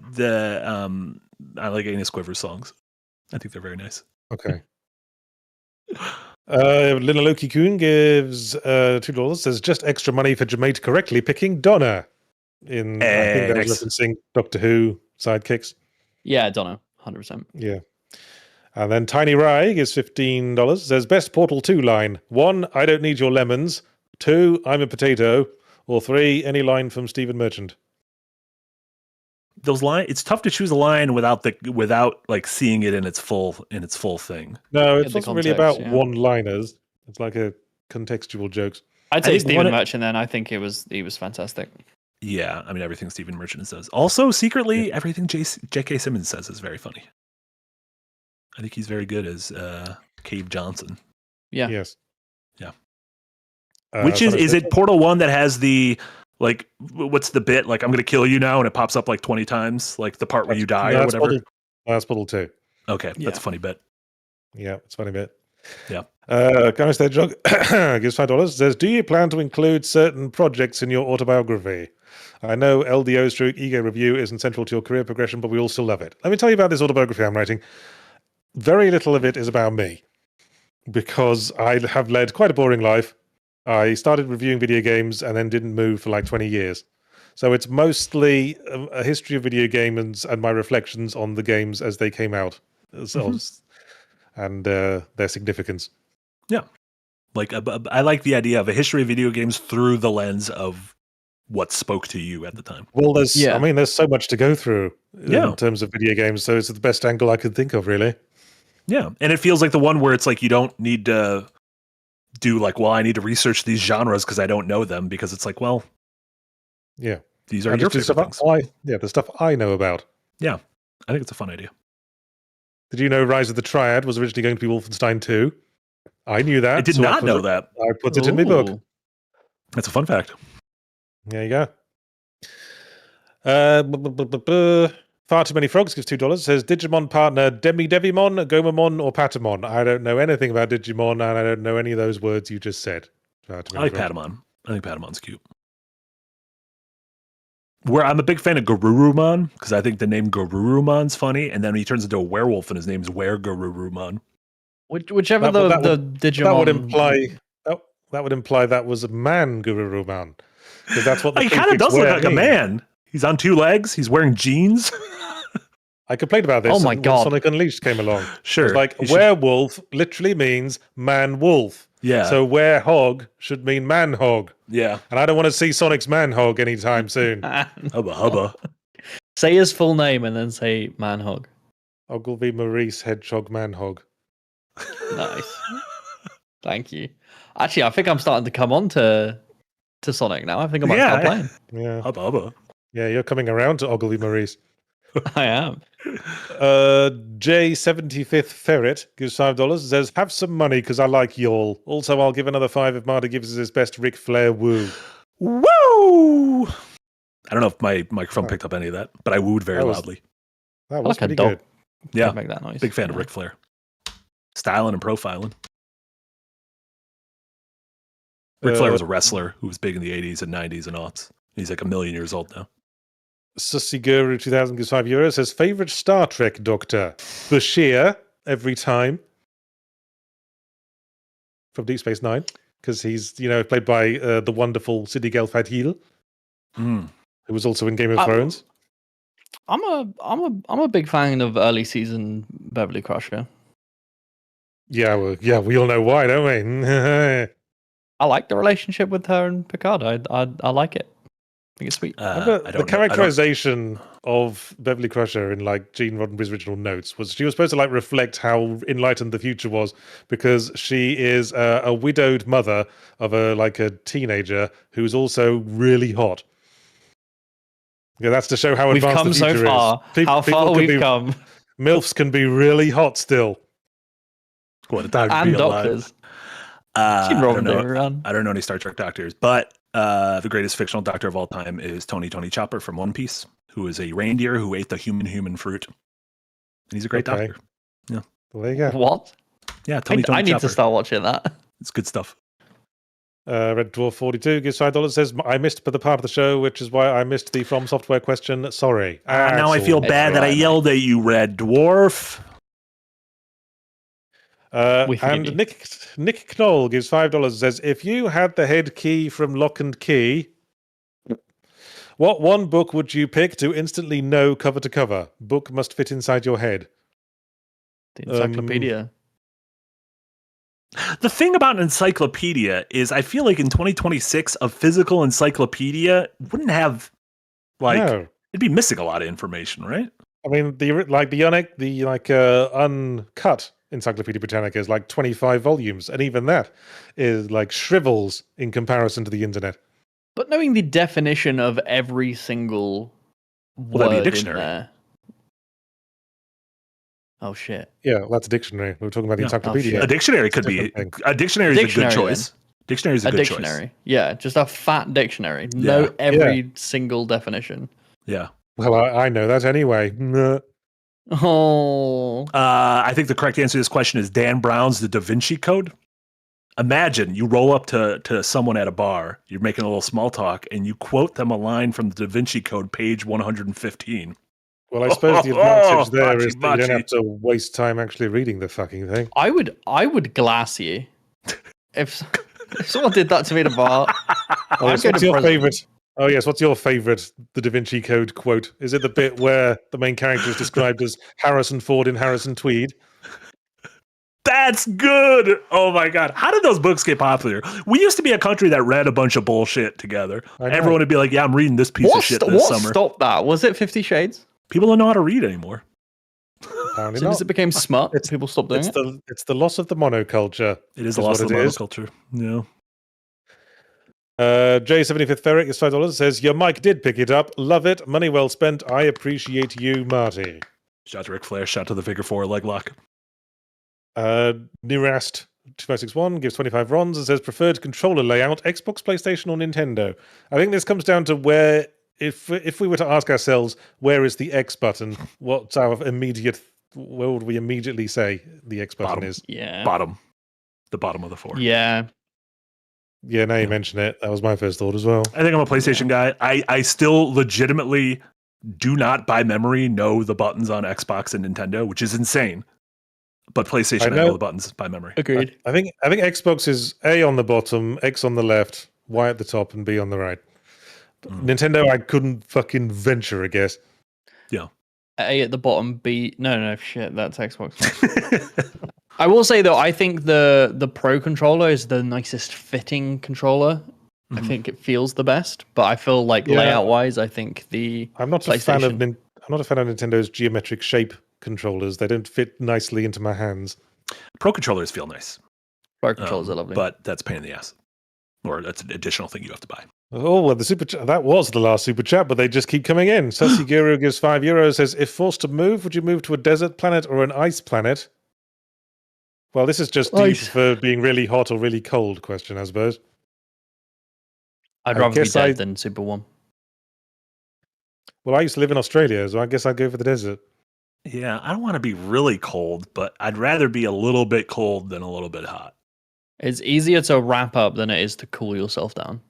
like Anus Quiver's songs. I think they're very nice. Okay. Lina Loki Kuhn gives $2. Says just extra money for JM8 correctly picking Donna. I think that was referencing Doctor Who sidekicks. Yeah, Donna, 100%. Yeah. And then Tiny Rye gives $15. Says best Portal 2 line. 1, I don't need your lemons. 2, I'm a potato. Or 3, any line from Stephen Merchant. Those line, it's tough to choose a line without like seeing it in its full thing. No, Get it's the not really context, about yeah. one-liners. It's like a contextual jokes. I'd say think Stephen one- Merchant then. I think he was fantastic. Yeah, I mean everything Stephen Merchant says. Also, secretly, everything J.K. Simmons says is very funny. I think he's very good as Cave Johnson. Yeah. Yes. Yeah. Which Is it Portal 1 that has the like what's the bit like I'm gonna kill you now and it pops up like 20 times like the part where you die or whatever? That's Portal 2. Okay, that's a funny bit. Yeah, it's a funny bit. Yeah. Gareth Jog gives $5. Says, do you plan to include certain projects in your autobiography? I know LDO/ego review isn't central to your career progression, but we all still love it. Let me tell you about this autobiography I'm writing. Very little of it is about me because I have led quite a boring life. I started reviewing video games and then didn't move for like 20 years. So it's mostly a history of video games and my reflections on the games as they came out themselves and their significance. Yeah. Like I like the idea of a history of video games through the lens of what spoke to you at the time. Well, there's so much to go through in terms of video games, so it's the best angle I could think of, really. Yeah, and it feels like the one where it's like you don't need to do like, well, I need to research these genres because I don't know them, because it's like, well, yeah, these are your favorite things. The stuff I know about. Yeah, I think it's a fun idea. Did you know Rise of the Triad was originally going to be Wolfenstein 2? I knew that. I did not know that. I put it in my book. That's a fun fact. There you go. Far Too Many Frogs gives $2. Says Digimon partner Devimon, Gomamon, or Patamon. I don't know anything about Digimon, and I don't know any of those words you just said. I like Patamon. I think Patamon's cute. Where I'm a big fan of Garurumon, because I think the name Garurumon's funny, and then he turns into a werewolf and his name's Garurumon. Whichever the Digimon... That would imply that was a man Garurumon. Because that's what the he kind of does look like a man. He's on 2 legs. He's wearing jeans. I complained about this. Oh my God. Sonic Unleashed came along. Sure. It's like werewolf literally means man-wolf. Yeah. So were-hog should mean man-hog. Yeah. And I don't want to see Sonic's man-hog anytime soon. Hubba hubba. Say his full name and then say man-hog. Ogilvy Maurice Hedgehog Man-hog. Nice. Thank you. Actually, I think I'm starting to come on to Sonic now. I think I might start playing. Yeah. Hubba hubba. Yeah, you're coming around to Ogilvy Maurice. I am. J75th Ferret gives $5. Says, have some money because I like y'all. Also, I'll give another 5 if Marty gives us his best Ric Flair woo. Woo! I don't know if my microphone picked up any of that, but I wooed very loudly. That was pretty good. Yeah. Make that noise. Big fan of Ric Flair. Styling and profiling. Ric Flair was a wrestler who was big in the 80s and 90s and aughts. He's like 1 million years old now. Sussy Guru 2000 gives €5. Says, favorite Star Trek Doctor? Bashir, every time. From Deep Space Nine. Because he's, played by the wonderful Sidney Gelfadhil, who was also in Game of Thrones. I'm a big fan of early season Beverly Crusher. Yeah, we all know why, don't we? I like the relationship with her and Picard. I like it. I think it's sweet. The characterization of Beverly Crusher in Gene Roddenberry's original notes was she was supposed to reflect how enlightened the future was, because she is a widowed mother of a teenager who's also really hot. Yeah, that's to show how we've advanced come the future so far. is. How far we've come. MILFs can be really hot still. What a time to and be doctors. I don't know any Star Trek doctors, but the greatest fictional doctor of all time is Tony Chopper from One Piece, who is a reindeer who ate the human fruit. And he's a great doctor. Yeah. Well, there you go. What? Yeah, Tony Chopper. I need to start watching that. It's good stuff. Red Dwarf 42 gives $5. Says, I missed the part of the show, which is why I missed the From Software question. Sorry. Now I feel bad that I yelled at you, Red Dwarf. And Nick Knoll gives $5. Says, if you had the head key from Lock and Key, what one book would you pick to instantly know cover to cover? Book must fit inside your head. The encyclopedia. The thing about an encyclopedia is I feel like in 2026, a physical encyclopedia wouldn't have, No. it'd be missing a lot of information, right? I mean, the uncut Encyclopedia Britannica is like 25 volumes, and even that is like shrivels in comparison to the internet. But knowing the definition of every single That'd be a word dictionary. in there. Oh shit! Yeah, well, that's a dictionary. We were talking about the encyclopedia. A dictionary could be. A dictionary is a good choice. Dictionary is a good dictionary. choice. Yeah, just a fat dictionary. Know every single definition. Yeah. Well, I know that anyway. Oh. I think the correct answer to this question is Dan Brown's The Da Vinci Code. Imagine you roll up to someone at a bar, you're making a little small talk, and you quote them a line from the Da Vinci Code, page 115. Well, I suppose the advantage there is that you don't have to waste time actually reading the fucking thing. I would glass you if someone did that to me at a bar. What's your favorite? Oh yes, what's your favorite The Da Vinci Code quote? Is it the bit where the main character is described as Harrison Ford in Harrison Tweed? That's good. Oh my God. How did those books get popular? We used to be a country that read a bunch of bullshit together. Everyone would be like, yeah, I'm reading this piece of shit this summer. What stopped that? Was it 50 Shades? People don't know how to read anymore. As soon as it became smart, people stopped doing it. It's the loss of the monoculture. It is the loss of the monoculture. Yeah. J75th Ferric is $5. Says, your mic did pick it up. Love it. Money well spent. I appreciate you, Marty. Shout to Ric Flair. Shout to the Figure 4 leg lock. Nerast 2561 gives 25 rons and says, preferred controller layout, Xbox, PlayStation, or Nintendo. I think this comes down to where, if we were to ask ourselves, where is the X button? What's our immediate? Where would we immediately say the X button is? Yeah, bottom. The bottom of the 4. Yeah. Yeah, now you mention it. That was my first thought as well. I think I'm a PlayStation guy. I still legitimately do not, by memory, know the buttons on Xbox and Nintendo, which is insane. But PlayStation, I know the buttons by memory. Agreed. I think Xbox is A on the bottom, X on the left, Y at the top, and B on the right. Nintendo, I couldn't fucking venture a guess. Yeah. A at the bottom, B. No, shit. That's Xbox. I will say though, I think the Pro controller is the nicest fitting controller. I think it feels the best, but I feel like layout wise, I think I'm not a fan of Nintendo's geometric shape controllers. They don't fit nicely into my hands. Pro controllers feel nice. Pro controllers are lovely, but that's a pain in the ass, or that's an additional thing you have to buy. Oh well, the super chat, that was the last super chat, but they just keep coming in. Sussy Guru gives €5. Says, if forced to move, would you move to a desert planet or an ice planet? Well, this is just do you prefer being really hot or really cold question, I suppose. I'd rather be dead than Super 1. Well, I used to live in Australia, so I guess I'd go for the desert. Yeah, I don't want to be really cold, but I'd rather be a little bit cold than a little bit hot. It's easier to wrap up than it is to cool yourself down.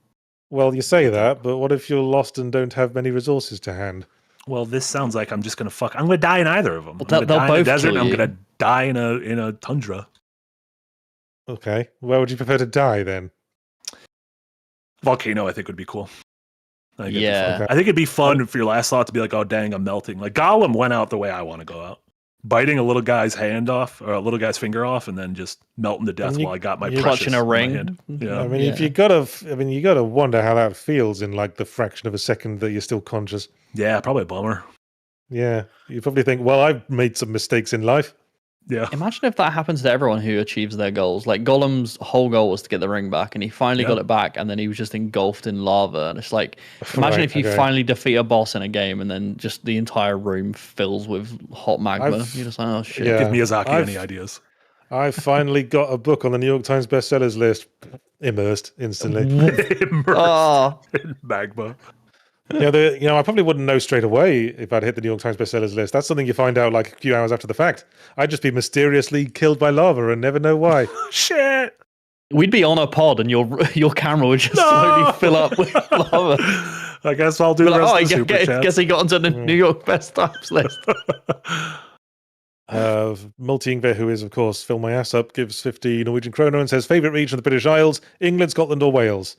Well, you say that, but what if you're lost and don't have many resources to hand? Well, this sounds like I'm just going to I'm going to die in either of them. Well, I'm going to die in a desert, I'm going to die in a tundra. Okay. Where would you prefer to die then? Volcano, I think, would be cool. I think yeah. I think it'd be fun for your last thought to be like, oh, dang, I'm melting. Like Gollum went out the way I want to go out. Biting a little guy's hand off, or a little guy's finger off, and then just melting to death while I got my clutching a ring. Hand. Yeah. I mean, if you gotta wonder how that feels in like the fraction of a second that you're still conscious. Yeah, probably a bummer. Yeah, you probably think, well, I've made some mistakes in life. Yeah. Imagine if that happens to everyone who achieves their goals. Like Gollum's whole goal was to get the ring back, and he finally got it back, and then he was just engulfed in lava. And it's like, imagine if you finally defeat a boss in a game, and then just the entire room fills with hot magma. You're just like, oh shit. Yeah, give Miyazaki any ideas. I finally got a book on the New York Times bestsellers list. Immersed instantly. Immersed in magma. I probably wouldn't know straight away if I'd hit the New York Times bestsellers list. That's something you find out like a few hours after the fact. I'd just be mysteriously killed by lava and never know why. Shit. We'd be on a pod and your camera would just slowly fill up with lava. I guess I'll do the rest of the super chats. Guess he got onto the New York Best Times list. Multi-Ingve, who is, of course, Fill My Ass Up, gives 50 Norwegian kroner and says, favourite region of the British Isles, England, Scotland or Wales?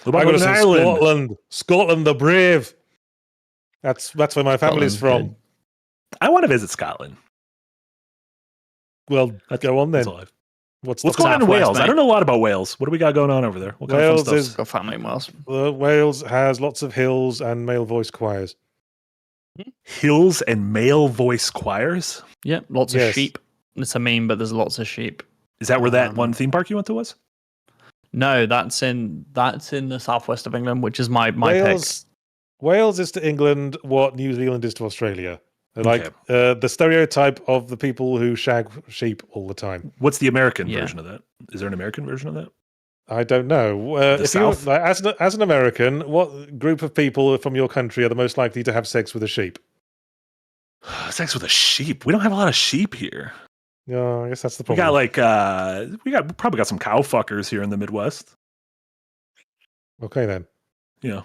I got to say Scotland the brave. That's where my family's from. I want to visit Scotland. Well, go on then. That's all What's going on in Southwest, Wales? mate. I don't know a lot about Wales. What do we got going on over there? What kind of Wales fun is stuff? Got family in Wales. Wales has lots of hills and male voice choirs. Hills and male voice choirs? Yeah, lots Yes. of sheep. It's a meme, but there's lots of sheep. Is that where that one theme park you went to was? No, that's in the southwest of England, which is my pick. Wales is to England what New Zealand is to Australia. Like the stereotype of the people who shag sheep all the time. What's the American version of that? Is there an American version of that? I don't know. If you like, as an American, what group of people from your country are the most likely to have sex with a sheep? Sex with a sheep? We don't have a lot of sheep here. Yeah, I guess that's the We problem. got we probably got some cow fuckers here in the Midwest. Okay then. Yeah.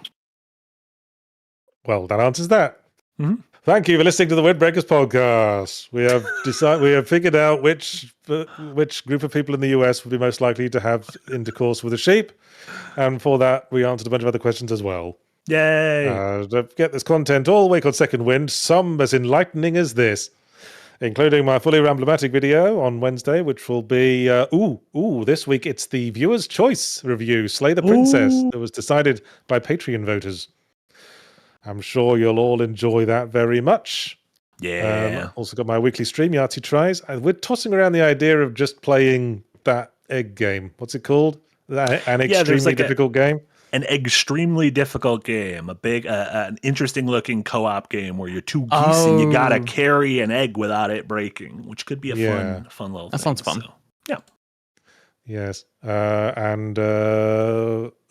Well, that answers that. Mm-hmm. Thank you for listening to the Windbreakers podcast. We have figured out which group of people in the US would be most likely to have intercourse with a sheep, and for that we answered a bunch of other questions as well. Yay! Don't forget this content all week on Second Wind, some as enlightening as this, including my fully ramblematic video on Wednesday, which will be this week it's the viewer's choice review, Slay the Princess, that was decided by Patreon voters. I'm sure you'll all enjoy that very much. Yeah. Also got my weekly stream, Yahtzee Tries. We're tossing around the idea of just playing that egg game. What's it called? An extremely difficult game? An extremely difficult game. A big, an interesting looking co-op game where you're two geese and you gotta carry an egg without it breaking, which could be a fun little thing. That sounds fun. So, yeah. Yes. And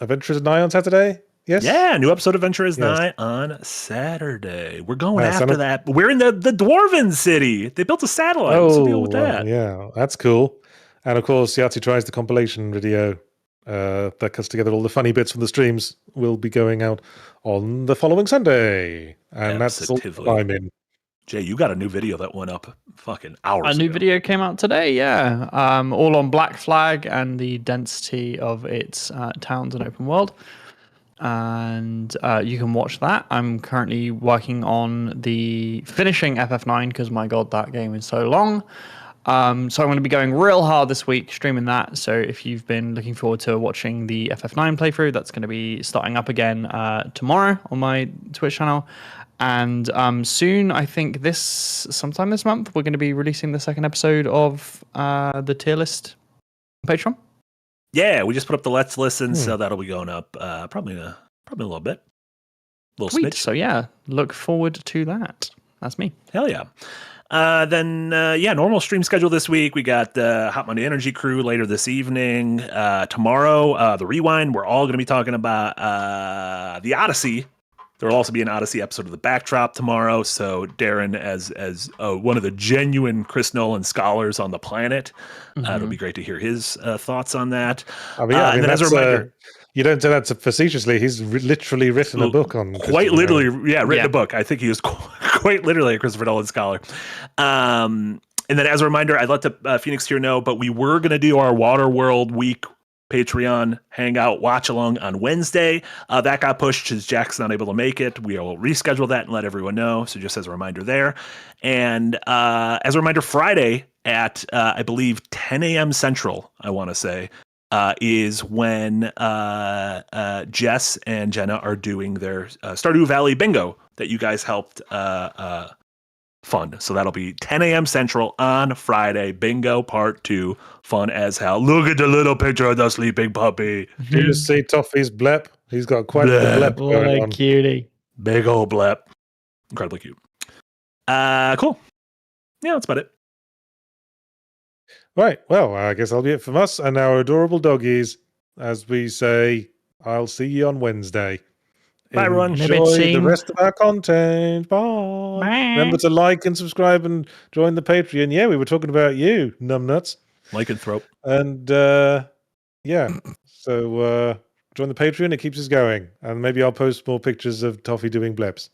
Adventurers Night on Saturday? Yes. Yeah, new episode of Adventurers Night on Saturday. We're going after that. We're in the Dwarven city. They built a satellite. What's the deal with that? Yeah, that's cool. And of course, Yahtzee Tries the compilation video that cuts together all the funny bits from the streams will be going out on the following Sunday. And that's all I'm in. Jay, you got a new video that went up fucking hours ago. A new video came out today, yeah. All on Black Flag and the density of its towns and open world. And you can watch that. I'm currently working on the finishing FF9 because my god, that game is so long. So I'm going to be going real hard this week streaming that. So if you've been looking forward to watching the FF9 playthrough, that's going to be starting up again tomorrow on my Twitch channel. And soon, I think sometime this month, we're going to be releasing the second episode of the tier list on Patreon. Yeah, we just put up the Let's Listen, so that'll be going up probably in a little bit. Little Sweet. smidge. So yeah, look forward to that. That's me. Hell yeah. Then normal stream schedule this week. We got Hot Monday Energy Crew later this evening. Tomorrow, the Rewind. We're all going to be talking about the Odyssey. There will also be an Odyssey episode of The Backdrop tomorrow. So Darren, as one of the genuine Chris Nolan scholars on the planet, it'll be great to hear his thoughts on that. I mean, and then as a reminder, you don't say that facetiously. He's literally written a book on quite literally, written a book. I think he was quite literally a Christopher Nolan scholar. And then as a reminder, I'd let the Phoenix Tier know, but we were going to do our Waterworld Week Patreon hangout watch along on Wednesday. That got pushed because Jack's not able to make it. We will reschedule that and let everyone know. So just as a reminder there. And as a reminder, Friday at I believe 10 a.m. Central, I want to say, is when Jess and Jenna are doing their Stardew Valley bingo that you guys helped fund. So that'll be 10 a.m. Central on Friday. Bingo part 2. Fun as hell. Look at the little picture of the sleeping puppy. Do you just see Toffee's blep? He's got quite a blep going on. Cutie. Big old blep. Incredibly cute. Cool. Yeah, that's about it. Right. Well, I guess that'll be it from us and our adorable doggies. As we say, I'll see you on Wednesday. Bye, everyone. Enjoy the rest of our content. Bye. Remember to like and subscribe and join the Patreon. Yeah, we were talking about you, numbnuts. Lycanthrope. And so join the Patreon. It keeps us going. And maybe I'll post more pictures of Toffee doing bleps.